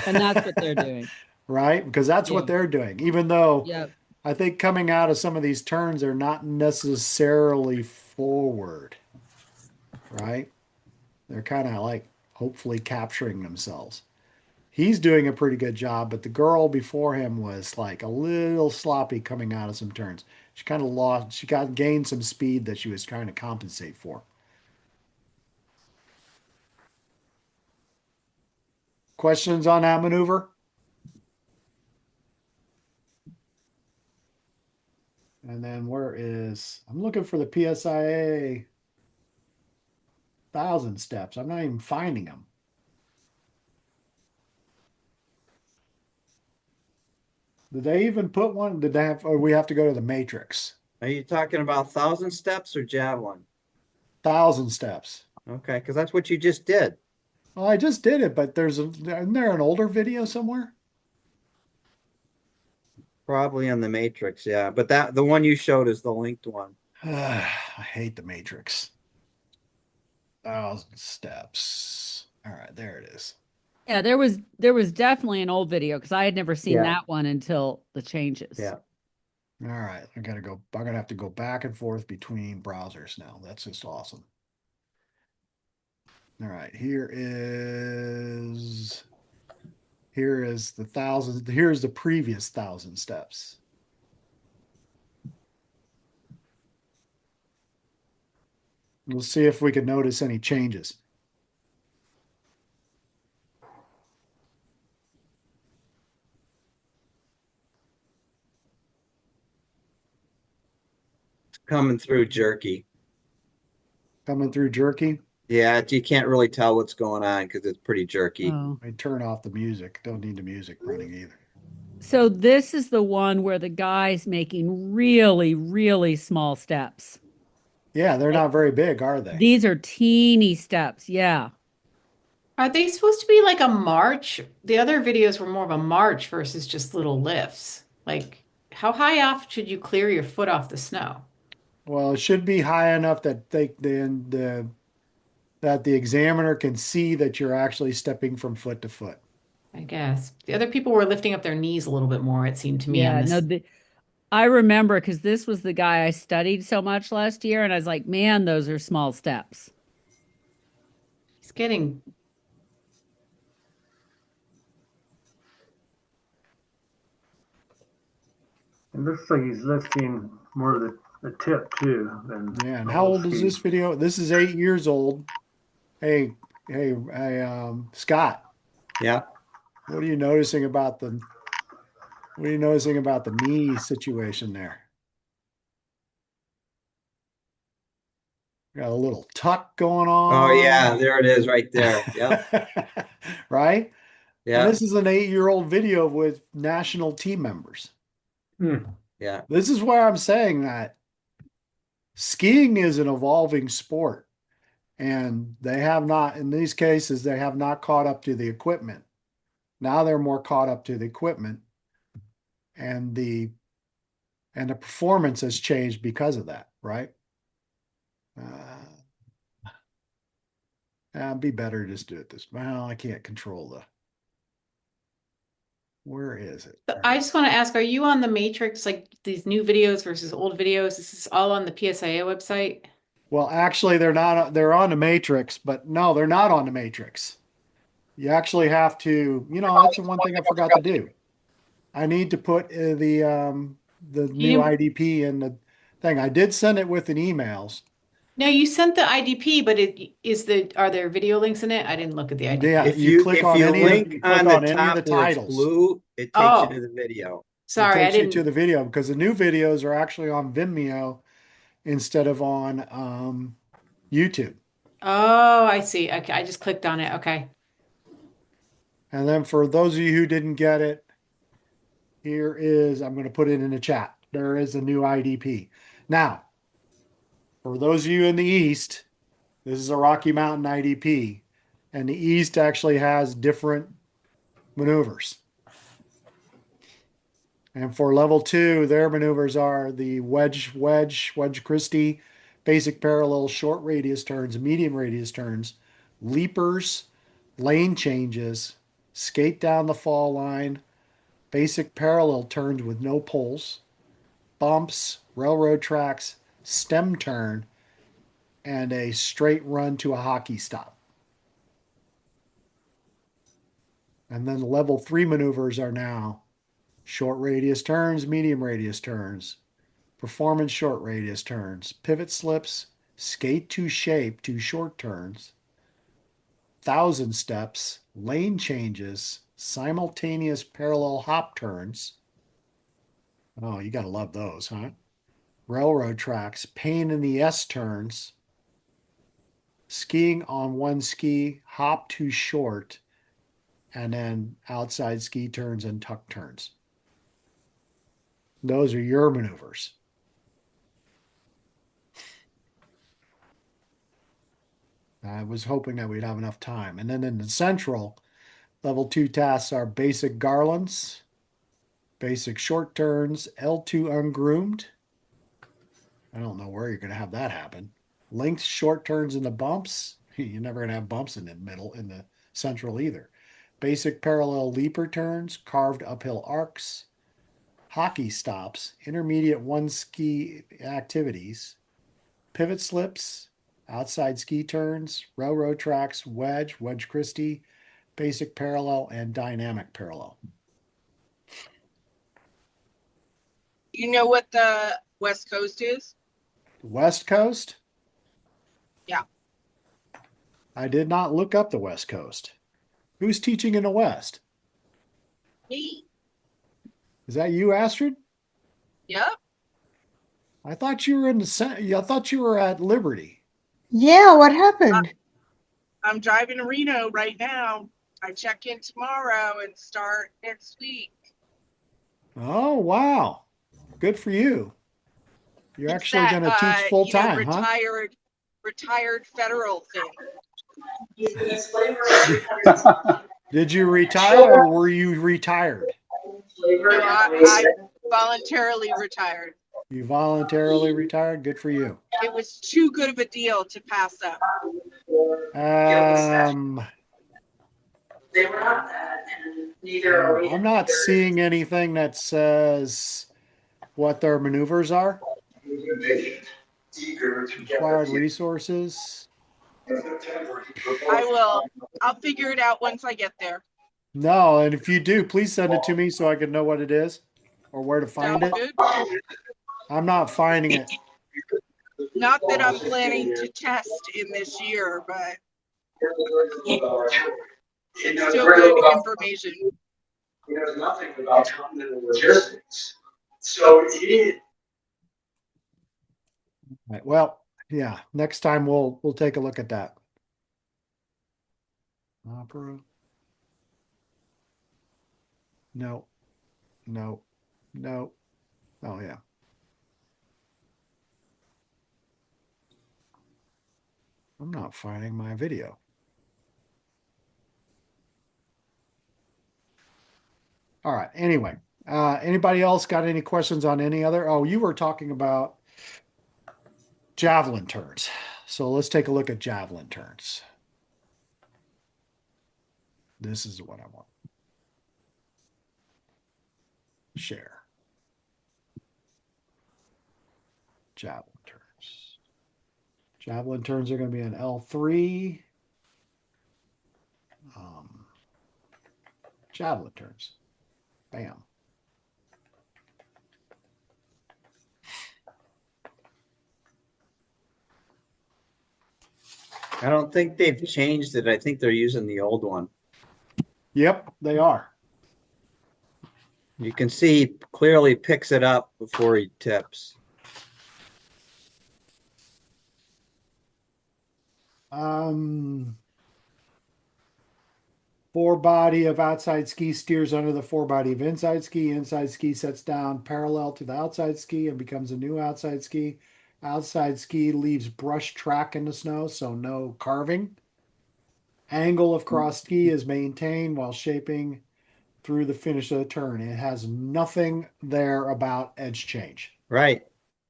And that's what they're doing. Right? Because that's Yeah. what they're doing. Even though Yep. I think coming out of some of these turns are not necessarily forward, right? They're kind of like hopefully capturing themselves. He's doing a pretty good job, but the girl before him was like a little sloppy coming out of some turns. She kind of gained some speed that she was trying to compensate for. Questions on that maneuver? And then I'm looking for the PSIA 1,000 steps. I'm not even finding them. Did they even put one? Or we have to go to the matrix? Are you talking about 1,000 steps or javelin? 1,000 steps. Okay, because that's what you just did. Well, I just did it, but isn't there an older video somewhere? Probably in the Matrix, yeah. But the one you showed is the linked one. I hate the matrix. 1,000 steps. All right, there it is. Yeah, there was definitely an old video because I had never seen Yeah. that one until the changes. Yeah. All right, I'm gonna have to go back and forth between browsers now. That's just awesome. All right, here is the 1,000. Here's the previous 1,000 steps. We'll see if we can notice any changes. It's coming through jerky. Coming through jerky. Yeah, you can't really tell what's going on because it's pretty jerky. Oh. I turn off the music. Don't need the music running either. So this is the one where the guy's making really, really small steps. Yeah, they're not very big, are they? These are teeny steps. Yeah. Are they supposed to be like a march? The other videos were more of a march versus just little lifts. Like, how high off should you clear your foot off the snow? Well, it should be high enough that that the examiner can see that you're actually stepping from foot to foot. I guess. The other people were lifting up their knees a little bit more, it seemed to me. Yeah. On this. No, I remember because this was the guy I studied so much last year, and I was like, man, those are small steps. He's getting It looks like he's lifting more of the tip too than Yeah. And the how whole old is ski. this video? This is 8 years old. Hey, Scott, Yeah. what are you noticing about the knee situation there? Got a little tuck going Oh yeah, on. there it is right there. Yep. Right? And Yeah. this is an 8-year-old video with national team members. Yeah. This is where I'm saying that skiing is an evolving sport. And they have not, in these cases, they have not caught up to the equipment. Now they're more caught up to the equipment, and the performance has changed because of that, right? It'd be better to just do it this. Well, I can't control the. Where is it? So I just want to ask, are you on the matrix, like these new videos versus old videos? This is all on the PSIA website? Well, actually, they're not. They're on the matrix, but no, they're not on the matrix. You actually have to. That's the one thing I forgot to do. I need to put the new didn't- IDP in the thing. I did send it with an emails. No, you sent the IDP, but are there video links in it? I didn't look at the IDP. Yeah, If you you click if on you any of link you on click the on any of the top where it's titles. blue, it takes you Oh, to the video. It sorry, I takes you to didn't. the video because the new videos are actually on Vimeo instead of on YouTube. Oh, I see. Okay, I just clicked on it. Okay. And then for those of you who didn't get it, here is, I'm going to put it in the chat. There is a new IDP. Now, for those of you in the East, this is a Rocky Mountain IDP, and the East actually has different maneuvers. And for level 2, their maneuvers are the wedge Christie, basic parallel, short radius turns, medium radius turns, leapers, lane changes, skate down the fall line, basic parallel turns with no poles, bumps, railroad tracks, stem turn, and a straight run to a hockey stop. And then the level 3 maneuvers are now short radius turns, medium radius turns, performance short radius turns, pivot slips, skate to shape to short turns, 1,000 steps, lane changes, simultaneous parallel hop turns. Oh, you got to love those, huh? Railroad tracks, pain in the S turns, skiing on one ski, hop to short, and then outside ski turns and tuck turns. Those are your maneuvers. I was hoping that we'd have enough time. And then in the central, level 2 tasks are basic garlands, basic short turns, L2 ungroomed. I don't know where you're going to have that happen. Linked short turns in the bumps. You're never going to have bumps in the middle, in the central either. Basic parallel leaper turns, carved uphill arcs, hockey stops, intermediate one ski activities, pivot slips, outside ski turns, railroad tracks, wedge Christie, basic parallel, and dynamic parallel. You know what the West Coast is? West Coast? Yeah. I did not look up the West Coast. Who's teaching in the West? Me. Is that you, Astrid? Yep. I thought you were I thought you were at Liberty. Yeah, what happened? I'm driving to Reno right now. I check in tomorrow and start next week. Oh, wow. Good for you. You're It's actually that, going to teach full time, huh? retired federal thing. Did you retire or were you retired? No, I voluntarily retired. You voluntarily retired? Good for you. It was too good of a deal to pass up. They were not that, and neither are we. I'm not seeing anything that says what their maneuvers are, Eager to get required the resources. I will. I'll figure it out once I get there. No, and if you do, please send it to me so I can know what it is or where to find Sound it. good? I'm not finding it. Not that I'm planning to test in this year, but it's still good information. He knows nothing about continental logistics. So he Right. Well, yeah. Next time we'll take a look at that. Opera. No. No. No. Oh yeah. I'm not finding my video. All right. Anyway, anybody else got any questions on any other? Oh, you were talking about javelin turns. So let's take a look at javelin turns. This is what I want. Share. Javelin turns. Javelin turns are going to be an L3. Javelin turns. Bam. I don't think they've changed it. I think they're using the old one. Yep, they are. You can see clearly picks it up before he tips. Forebody of outside ski steers under the forebody of inside ski. Inside ski sets down parallel to the outside ski and becomes a new outside ski. Outside ski leaves brush track in the snow, so no carving. Angle of cross ski is maintained while shaping through the finish of the turn. It has nothing there about edge change. Right.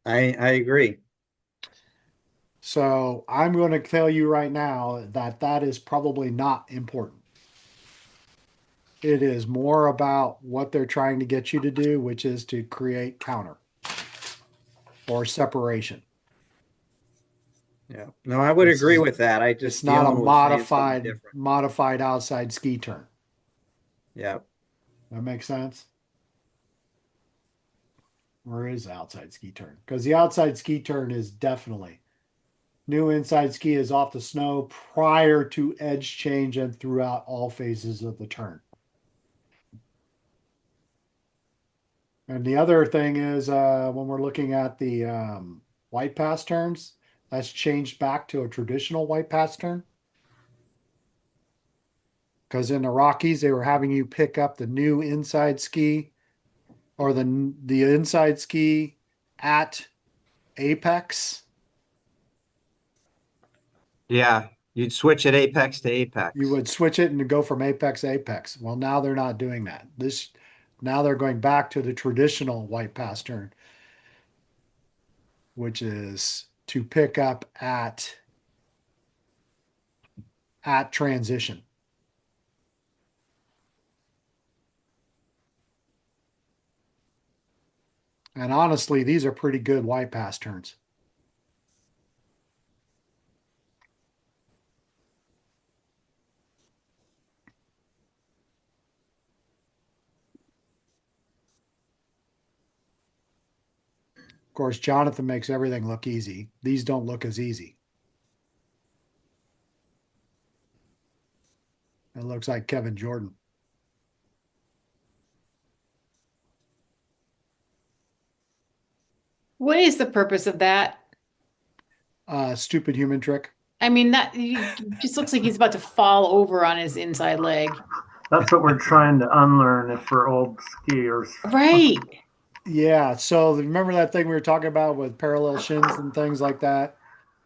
I agree. So I'm going to tell you right now that that is probably not important. It is more about what they're trying to get you to do, which is to create counter or separation. Yeah. No, I would agree with that. I It's just not a Dion was saying something different. modified outside ski turn. Yeah. That makes sense. Where is the outside ski turn? Because the outside ski turn is definitely new inside ski is off the snow prior to edge change and throughout all phases of the turn. And the other thing is when we're looking at the white pass turns, that's changed back to a traditional white pass turn. Because in the Rockies, they were having you pick up the new inside ski or the inside ski at apex. Yeah. You'd switch at apex to apex. You would switch it and go from apex to apex. Well, now they're not doing that. Now they're going back to the traditional white pass turn, which is to pick up at transition. And honestly, these are pretty good white pass turns. Of course, Jonathan makes everything look easy. These don't look as easy. It looks like Kevin Jordan. What is the purpose of that? Stupid human trick. I mean, that he just looks like he's about to fall over on his inside leg. That's what we're trying to unlearn if we're old skiers. Right. Yeah. So remember that thing we were talking about with parallel shins and things like that,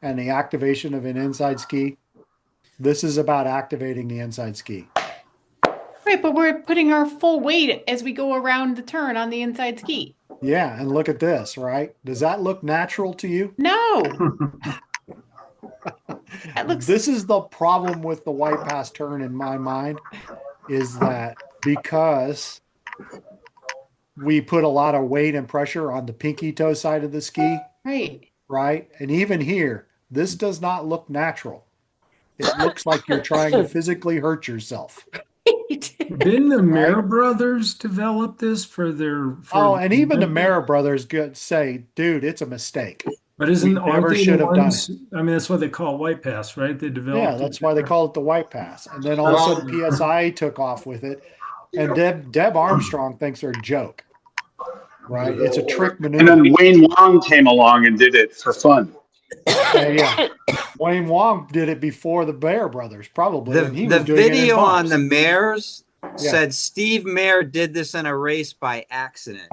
and the activation of an inside ski? This is about activating the inside ski. Right, but we're putting our full weight as we go around the turn on the inside ski. Yeah, and look at this, right? Does that look natural to you? No. That looks. This is the problem with the white pass turn in my mind, is that because we put a lot of weight and pressure on the pinky toe side of the ski, Right. right? And even here, this does not look natural. It looks like you're trying to physically hurt yourself. Didn't the Right? Mayer brothers develop this for their Oh, and even the Mayer brothers say, dude, it's a mistake. But We aren't never they the should have done ones? it. I mean, that's what they call white pass, right? They Yeah, developed that's it why they there. call it the white pass. And then all of a Well- sudden PSI took off with it. And Deb Armstrong thinks they're a joke. Right? It's a trick And maneuver. then Wayne Wong came along and did it for fun. Yeah. Wayne Wong did it before the Bear brothers, probably. The and he the was doing it in video on bumps. the Mayers Yeah. said Steve Mayer did this in a race by accident.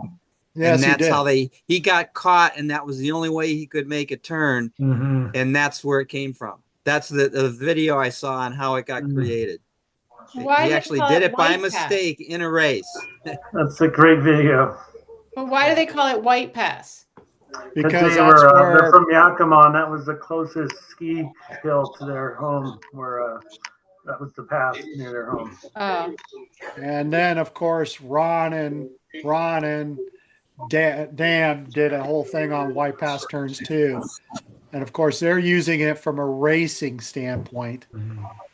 Yes, and that's he did. how he got caught, and that was the only way he could make a turn, Mhm. and that's where it came from. That's the video I saw on how it got created. Why He do they actually call did it it by white pass? mistake in a race. That's a great video. But why do they call it white pass? Because they that's were where they're from Yakima, and that was the closest ski hill to their home. Where that was the pass near their home. Oh. And then of course Ron and Dan did a whole thing on white pass turns too. And of course they're using it from a racing standpoint.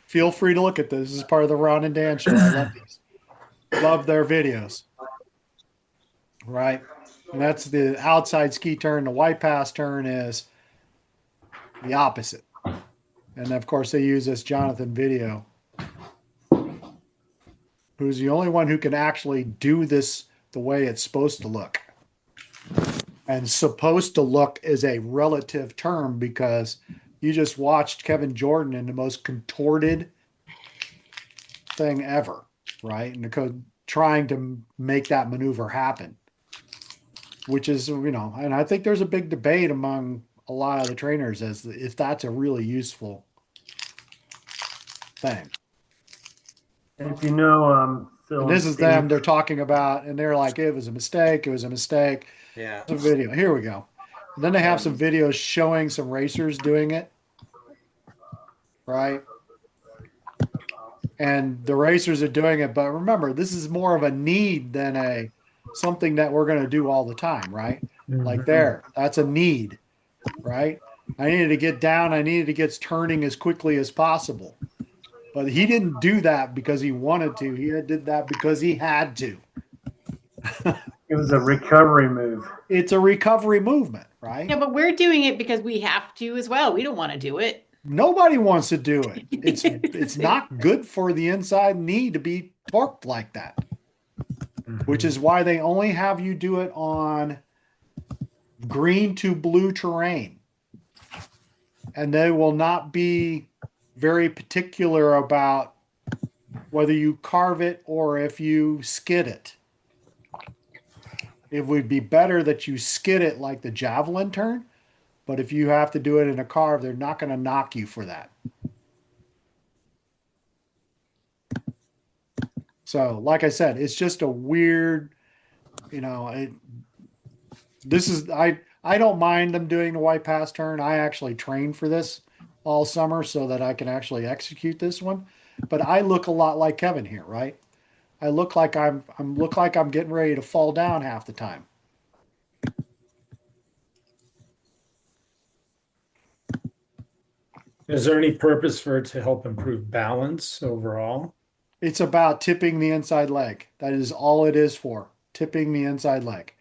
Feel free to look at this. This is part of the Ron and Dan show. I love these. Love their videos. Right? And that's the outside ski turn. The white pass turn is the opposite. And of course they use this Jonathan video, who's the only one who can actually do this the way it's supposed to look. And supposed to look is a relative term because you just watched Kevin Jordan in the most contorted thing ever, right? And trying to make that maneuver happen, which is, and I think there's a big debate among a lot of the trainers as if that's a really useful thing. And if you know, Phil, And this is Steve, them they're talking about, and they're like, it was a mistake. It was a mistake. Yeah. The video. Here we go. And then they have some videos showing some racers doing it. Right? And the racers are doing it, but remember, this is more of a need than something that we're going to do all the time, right? Like there, that's a need, right? I needed to get down. I needed to get turning as quickly as possible. But he didn't do that because he wanted to. He did that because he had to. it was a recovery move. It's a recovery movement, right? Yeah, but we're doing it because we have to as well. We don't want to do it. Nobody wants to do it. It's not good for the inside knee to be torqued like that, which is why they only have you do it on green to blue terrain. And they will not be very particular about whether you carve it or if you skid it. It would be better that you skid it like the javelin turn, but if you have to do it in a carve, they're not going to knock you for that. So, like I said, it's just a weird, I don't mind them doing the white pass turn. I actually trained for this all summer so that I can actually execute this one. But I look a lot like Kevin here, right? I look like I'm getting ready to fall down half the time. Is there any purpose for it to help improve balance overall? It's about tipping the inside leg. That is all it is for. Tipping the inside leg.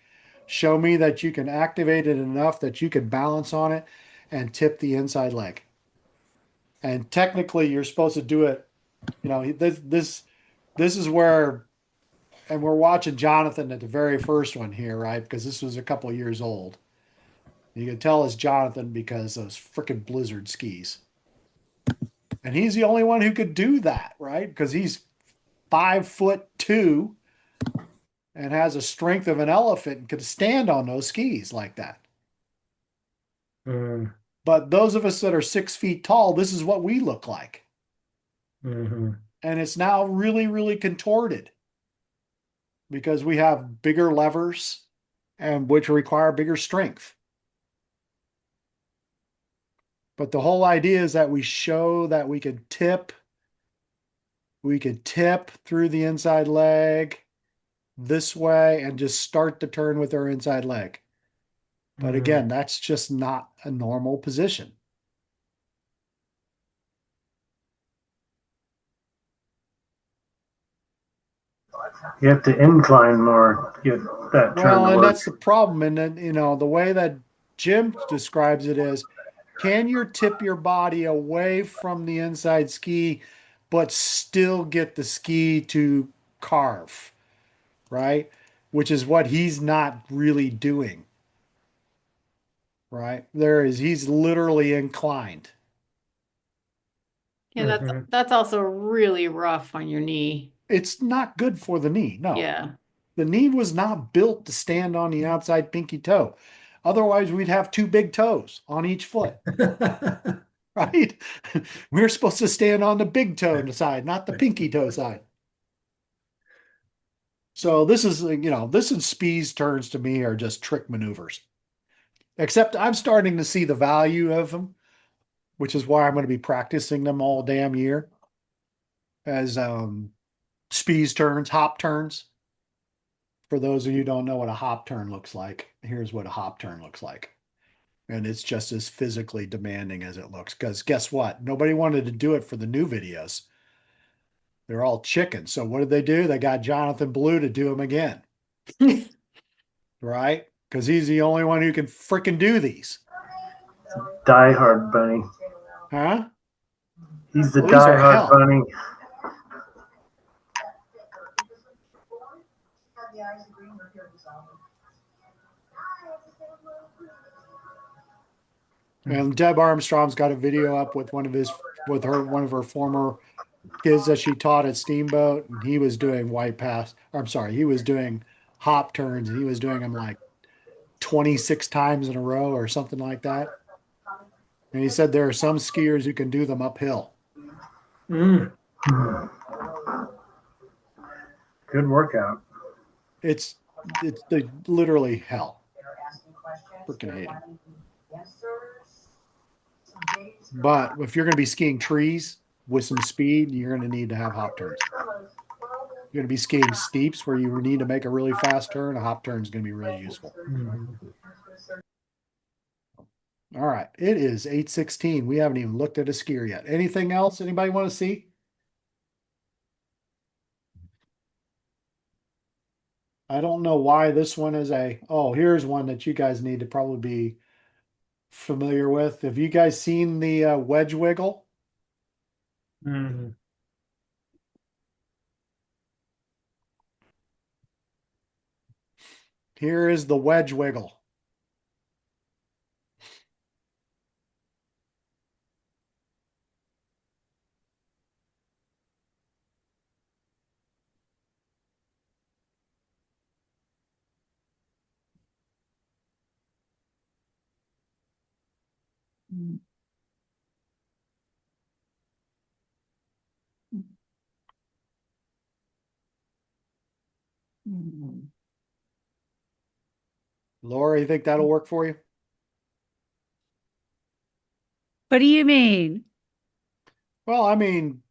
Show me that you can activate it enough that you can balance on it and tip the inside leg. And technically you're supposed to do it, this is where, and we're watching Jonathan at the very first one here, right? Because this was a couple of years old. You can tell it's Jonathan because those freaking blizzard skis. And he's the only one who could do that, right? Because he's 5'2" and has a strength of an elephant and could stand on those skis like that. But those of us that are 6 feet tall, this is what we look like. And it's now really, really contorted because we have bigger levers and which require bigger strength. But the whole idea is that we show that we could tip through the inside leg this way and just start the turn with her inside leg. But again, that's just not a normal position. You have to incline more to get that turn Well, to and work. that's the problem. And then, the way that Jim describes it is, can you tip your body away from the inside ski, but still get the ski to carve, right? Which is what he's not really doing, right? He's literally inclined. Yeah, that's also really rough on your knee. It's not good for the knee. No, Yeah. the knee was not built to stand on the outside pinky toe. Otherwise, we'd have two big toes on each foot. Right? We're supposed to stand on the big toe side, not the pinky toe side. So this is, this and Speed's turns to me are just trick maneuvers. Except I'm starting to see the value of them, which is why I'm going to be practicing them all damn year as Speed's turns, hop turns. For those of you who don't know what a hop turn looks like, here's what a hop turn looks like. And it's just as physically demanding as it looks. Because guess what? Nobody wanted to do it for the new videos. They're all chicken. So what did they do? They got Jonathan Blue to do them again. Right? Because he's the only one who can freaking do these. Die Hard Bunny. Huh? He's the Well, these are Die Hard hell. Bunny. And Deb Armstrong's got a video up with one of her former kids that she taught at Steamboat, and he was doing white pass. I'm sorry, he was doing hop turns, and he was doing them like 26 times in a row or something like that. And he said there are some skiers who can do them uphill. Good workout. It's literally hell. Freaking hate them. But if you're going to be skiing trees with some speed, you're going to need to have hop turns. You're going to be skiing steeps where you need to make a really fast turn. A hop turn is going to be really useful. All right. It is 8:16. We haven't even looked at a skier yet. Anything else anybody want to see? I don't know why this one is here's one that you guys need to probably be familiar with. Have you guys seen the wedge wiggle? Here is the wedge wiggle. Laura, you think that'll work for you? What do you mean? Well, I mean,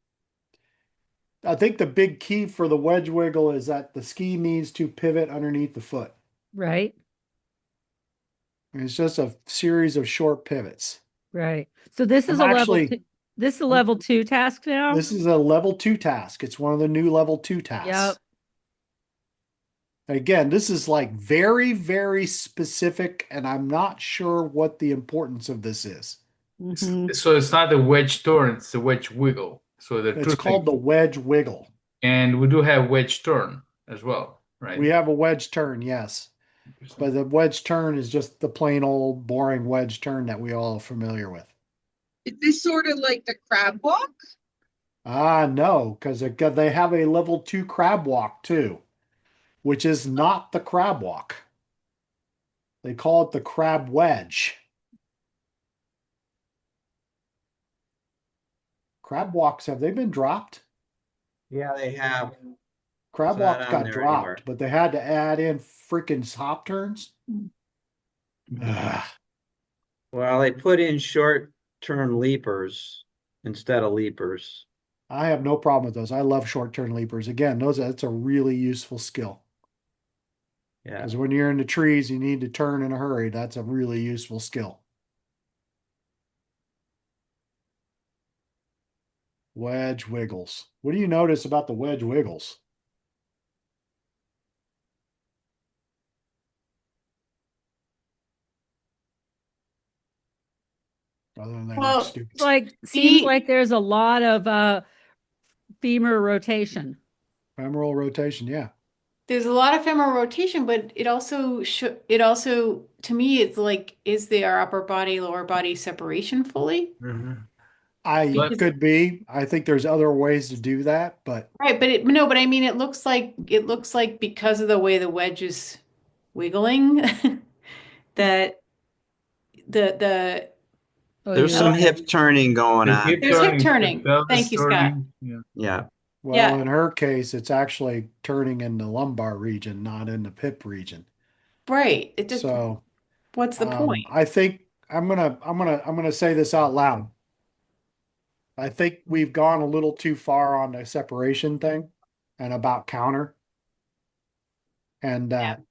I think the big key for the wedge wiggle is that the ski needs to pivot underneath the foot. Right, It's just a series of short pivots. right. So this is I'm a level actually- two, this is a level 2 task now? This is a level 2 task. It's one of the new level 2 tasks. Yep. Again, this is like very, very specific, and I'm not sure what the importance of this is. So it's not a wedge turn, it's a wedge wiggle. So It's called the wedge wiggle. And we do have wedge turn as well, right? We have a wedge turn, yes. But the wedge turn is just the plain old boring wedge turn that we all are familiar with. Is this sort of like the crab walk? No, because they have a level 2 crab walk too, which is not the crab walk. They call it the crab wedge. Crab walks, have they been dropped? Yeah, they have. Crab It's not walks on got there dropped, anywhere. but they had to add in freaking hop turns. Ugh. Well, they put in short turn leapers instead of leapers. I have no problem with those. I love short turn leapers. Again, that's a really useful skill. Yeah. Because when you're in the trees, you need to turn in a hurry. That's a really useful skill. Wedge wiggles. What do you notice about the wedge wiggles? Other than they look Well, stupid. Like seems feet, like there's a lot of femur rotation. Femoral rotation, yeah. there's a lot of femoral rotation, but it also to me it's like, is there upper body, lower body separation fully? Mhm. I But Because could be. I think there's other ways to do that, but right, but no, but I mean it looks like because of the way the wedge is wiggling that the Oh, There's you're some right. hip turning going the on. hip there's hip turning, the turning. pelvis Thank you, Scott. turning. Yeah. Yeah. well, Yeah, in her case, it's actually turning in the lumbar region, not in the hip region. right. It just So what's the point? I think I'm gonna say this out loud. I think we've gone a little too far on the separation thing and about counter. And that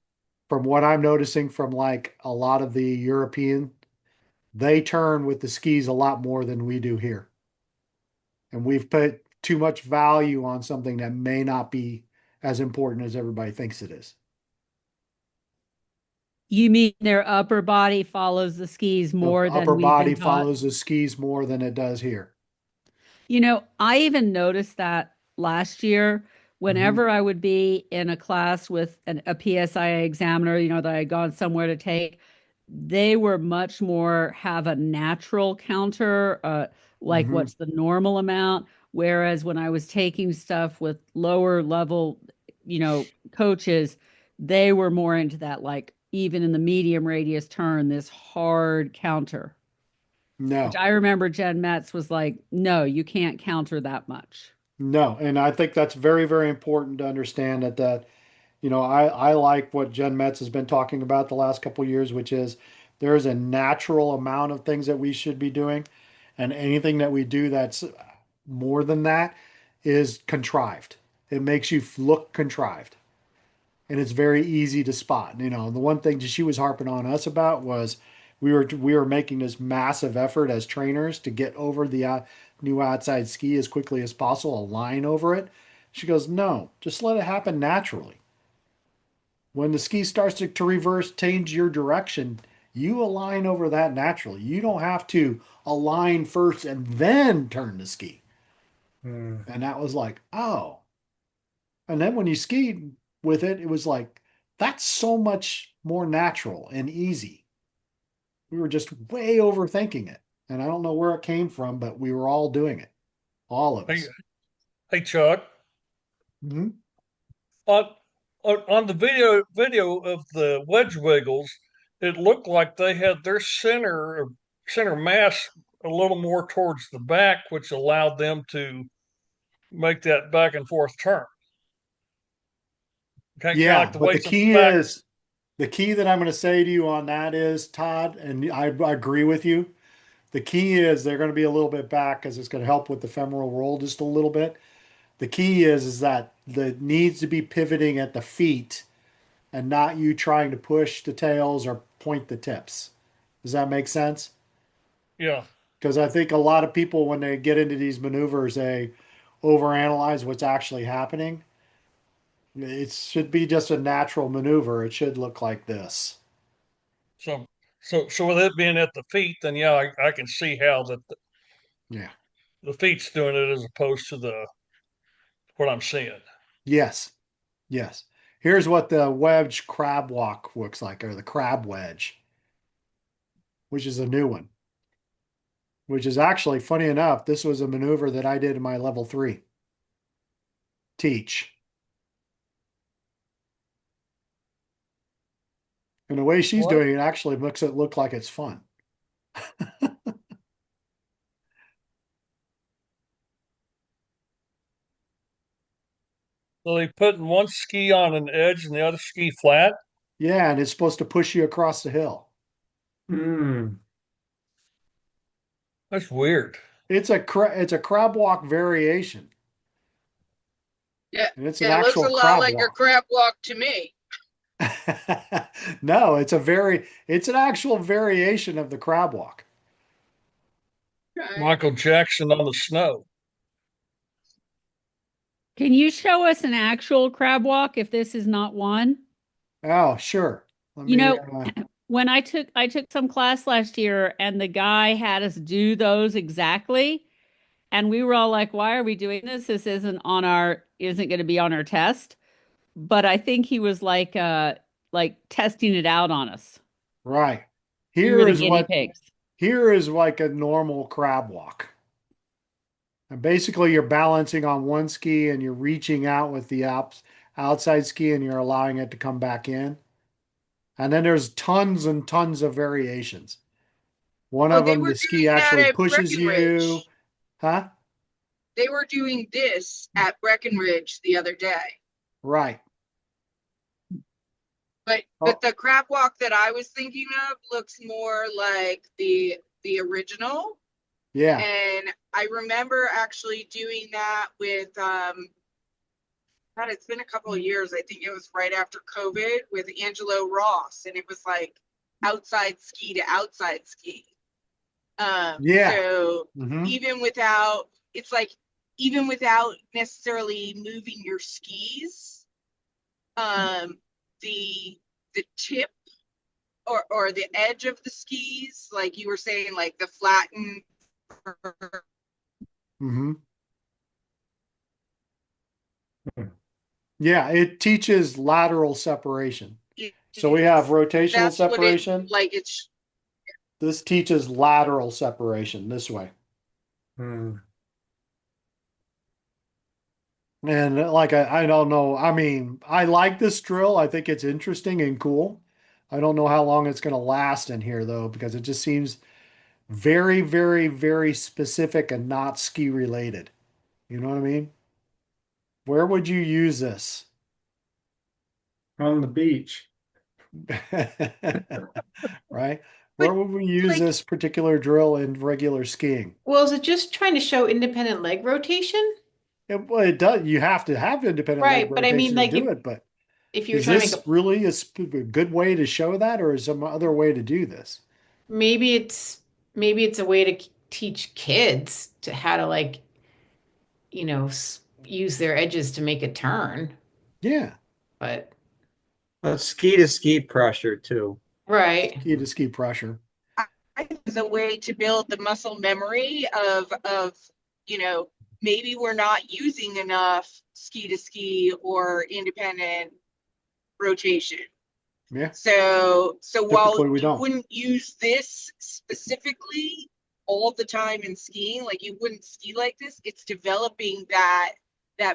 from what I'm noticing from like a lot of the European, they turn with the skis a lot more than we do here. And we've put too much value on something that may not be as important as everybody thinks it is. You mean their upper body follows the skis The more than upper we've body been taught? follows the skis more than it does here. I even noticed that last year, Mm-hmm. whenever I would be in a class with a PSIA examiner, that I had gone somewhere to take, they were much more have a natural counter, like Mm-hmm. what's the normal amount. Whereas when I was taking stuff with lower level, coaches, they were more into that, like even in the medium radius turn, this hard counter. Which No, I remember Jen Metz was like, no, you can't counter that much. no. And I think that's very, very important to understand I like what Jen Metz has been talking about the last couple of years, which is there's a natural amount of things that we should be doing, and anything that we do that's more than that is contrived. It makes you look contrived, and it's very easy to spot. The one thing that she was harping on us about was we were making this massive effort as trainers to get over the new outside ski as quickly as possible, a line over it. She goes, no, just let it happen naturally. When the ski starts to reverse, change your direction, you align over that naturally. You don't have to align first and then turn the ski. Mm. And that was like, oh. And then when you skied with it, it was like, that's so much more natural and easy. We were just way overthinking it. And I don't know where it came from, but we were all doing it. All of Hey, us. hey, Chuck. Mm-hmm. On on the video of the wedge wiggles, it looked like they had their center mass a little more towards the back, which allowed them to make that back and forth turn. Kind of like Yeah, the but the weights at the key back. is the key that I'm going to say to you on that is, Todd, and I agree with you. The key is they're going to be a little bit back because it's going to help with the femoral roll just a little bit. The key is that the needs to be pivoting at the feet and not you trying to push the tails or point the tips. Does that make sense? Yeah. Because I think a lot of people, when they get into these maneuvers, they overanalyze what's actually happening. It should be just a natural maneuver. It should look like this. So so with it being at the feet, then yeah, I can see how that Yeah. the feet's doing it as opposed to the what I'm seeing. Yes. Yes. Here's what the wedge crab walk looks like, or the crab wedge, which is a new one, which is actually funny enough. This was a maneuver that I did in my level 3 teach. And the way she's What? doing it actually makes it look like it's fun. So they putting one ski on an edge and the other ski flat. Yeah, and it's supposed to push you across the hill. Mm. That's weird. It's a crab walk variation, Yeah, and it's an yeah, it looks a actual lot crab like your walk. crab walk to me. No, it's an actual variation of the crab walk. Michael Jackson on the snow. Can you show us an actual crab walk if this is not one? Oh, sure. Let You me, know, when I took some class last year and the guy had us do those exactly, and we were all like, why are we doing this? This isn't going to be on our test. But I think he was like testing it out on us. right. We were Here the is guinea what, pigs. here is like a normal crab walk. And basically you're balancing on one ski and you're reaching out with the outside ski and you're allowing it to come back in. And then there's tons and tons of variations. One Oh, of they them, were the ski doing that actually at pushes you. Breckenridge. Huh? They were doing this at Breckenridge the other day. Right. But Oh, the crab walk that I was thinking of looks more like the original. yeah. And I remember actually doing that with God, it's been a couple of years. I think it was right after COVID with Angelo Ross, and it was like outside ski to outside ski. Yeah. So Hmm. even without, it's like even without necessarily moving your skis, the tip or the edge of the skis, like you were saying, like the flattened. Hmm. Yeah, it teaches lateral separation. So we have rotational That's what it separation. like. It's This teaches lateral separation this way. Hmm. And like, I don't know. I mean, I like this drill. I think it's interesting and cool. I don't know how long it's going to last in here though, because it just seems very, very, very specific and not ski related. You know what I mean? Where would you use this? On the beach. Right? but Where would we use like this particular drill in regular skiing? Well, is it just trying to show independent leg rotation? Well, it does. You have to have independent leg Right, but I mean, rotation to like do it, but if you were is trying to make this really a good way to show that, or is some other way to do this? maybe it's a way to teach kids to how to like, use their edges to make a turn. Yeah, But That's ski to ski pressure too. right. ski to ski pressure. I think it's a way to build the muscle memory of you know maybe we're not using enough ski to ski or independent rotation. Yeah, So while typically we you don't. wouldn't use this specifically all the time in skiing, like you wouldn't ski like this, it's developing that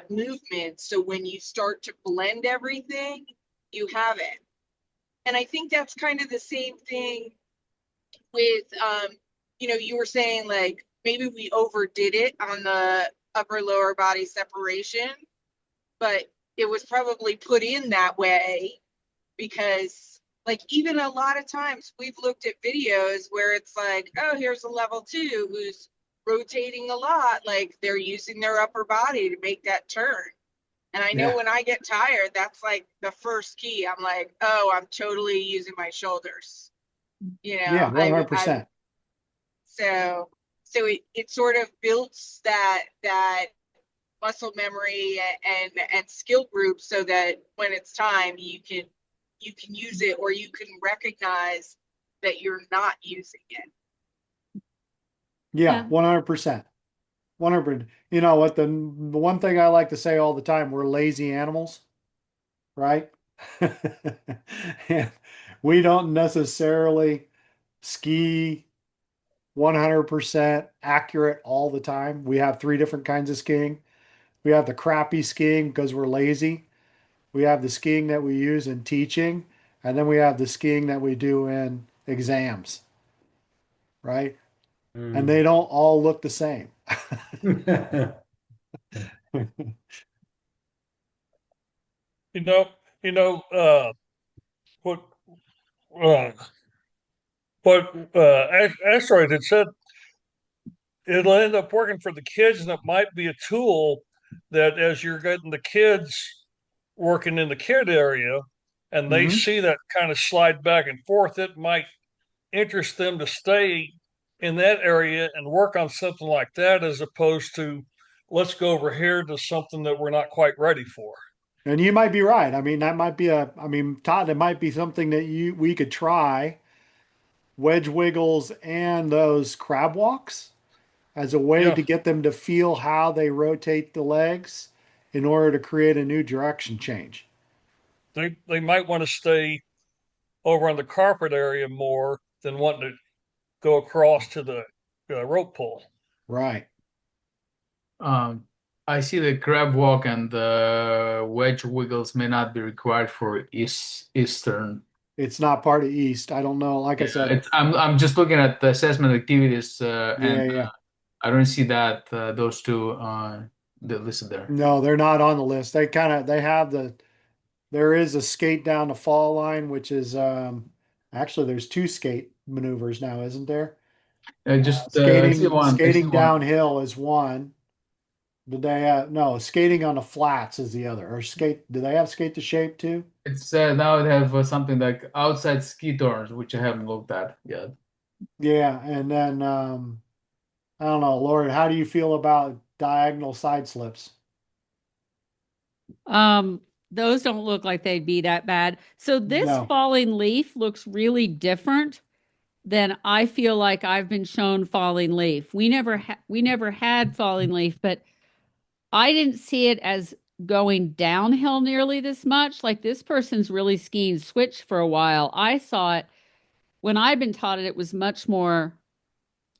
movement. So when you start to blend everything, you have it. And I think that's kind of the same thing with you were saying like maybe we overdid it on the upper lower body separation, but it was probably put in that way because like even a lot of times we've looked at videos where it's like, oh, here's a level two who's rotating a lot, like they're using their upper body to make that turn. And I know Yeah, when I get tired, that's like the first key. I'm like, oh, I'm totally using my shoulders. yeah, I'm 100%. so it sort of builds that muscle memory and skill group so that when it's time you can use it or you can recognize that you're not using it. Yeah, Yeah. 100%. 100%. You know what? The one thing I like to say all the time, we're lazy animals, right? And we don't necessarily ski 100% accurate all the time. We have three different kinds of skiing. We have the crappy skiing because we're lazy. We have the skiing that we use in teaching, and then we have the skiing that we do in exams, right? And Hmm. they don't all look the same. You know, you know, what uh, Asteroid had said it'll end up working for the kids, and it might be a tool that as you're getting the kids working in the kid area, and they see that kind of slide back and forth, it might interest them to stay in that area and work on something like that as opposed to let's go over here to something that we're not quite ready for. And you might be right. I mean, that might be Todd, it might be something that we could try wedge wiggles and those crab walks as a way Yeah, to get them to feel how they rotate the legs in order to create a new direction change. they might want to stay over on the carpet area more than wanting to go across to the rope pull. Right. Um, I see the crab walk and the wedge wiggles may not be required for Eastern. It's not part of East. I don't know. Like I said, I'm just looking at the assessment activities, and yeah. I don't see that those two they're listed there. No, they're not on the list. They have there is a skate down the fall line, which is actually there's two skate maneuvers now, isn't there? Just I see Skating one. I see skating one. downhill is one. Did they have no skating on the flats is the other? Or skate? Do they have skate to shape too? It's now they have something like outside ski turns, which I haven't looked at yet. Yeah, and then I don't know, Lord, how do you feel about diagonal side slips? Those don't look like they'd be that bad. So this No. falling leaf looks really different than I feel like I've been shown falling leaf. We never had falling leaf, but I didn't see it as going downhill nearly this much. Like this person's really skiing switch for a while. I saw it when I've been taught it, it was much more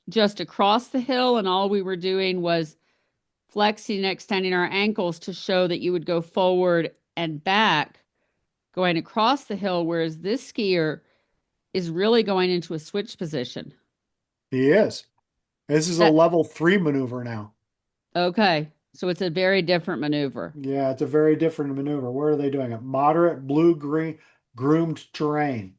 just across the hill, and all we were doing was flexing and extending our ankles to show that you would go forward and back going across the hill, whereas this skier is really going into a switch position. He is. This is a That, level 3 maneuver now. okay. So it's a very different maneuver. Yeah, it's a very different maneuver. Where are they doing it? Moderate blue green groomed terrain.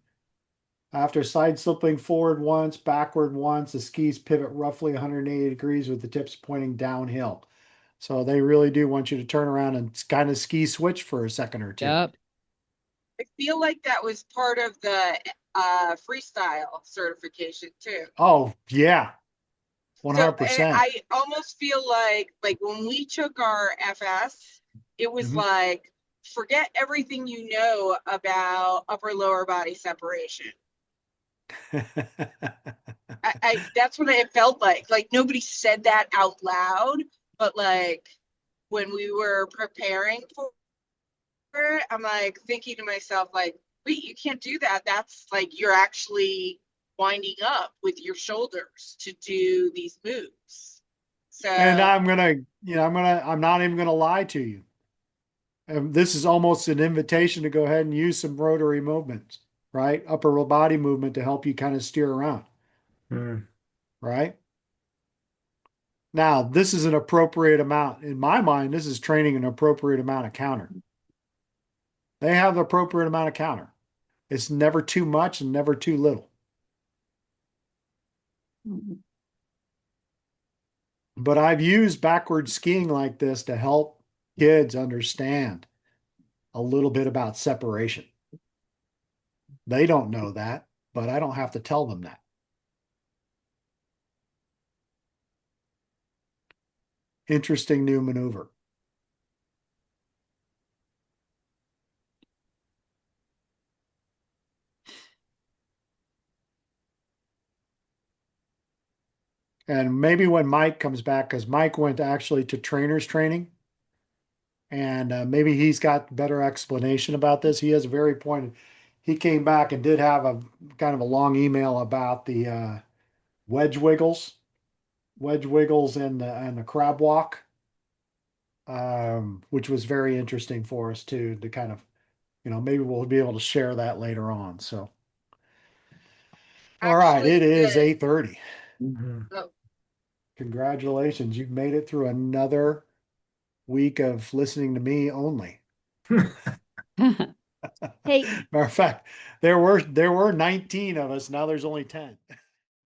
After side slipping forward once, backward once, the skis pivot roughly 180 degrees with the tips pointing downhill. So they really do want you to turn around and kind of ski switch for a second or two. Yep. I feel like that was part of the freestyle certification too. Oh, yeah. So 100%. I almost feel like when we took our FS, it was like forget everything you know about upper lower body separation. That's what it felt like. Like nobody said that out loud, but like when we were preparing for it, I'm like thinking to myself, like, wait, you can't do that. That's like you're actually winding up with your shoulders to do these moves. So And I'm not even gonna lie to you. This is almost an invitation to go ahead and use some rotary movements, right? Upper body movement to help you kind of steer around, right? Now, this is an appropriate amount. In my mind, this is training an appropriate amount of counter. They have the appropriate amount of counter. It's never too much and never too little. But I've used backward skiing like this to help kids understand a little bit about separation. They don't know that, but I don't have to tell them that. Interesting new maneuver. And maybe when Mike comes back, because Mike went actually to trainers training, and maybe he's got better explanation about this. He has a very pointed. He came back and did have a kind of a long email about the wedge wiggles, and the crab walk, which was very interesting for us too. To kind of, maybe we'll be able to share that later on. So, all right, it is 8:30. oh, Congratulations, you've made it through another week of listening to me only. Hey, Matter of fact, there were 19 of us. Now there's only 10.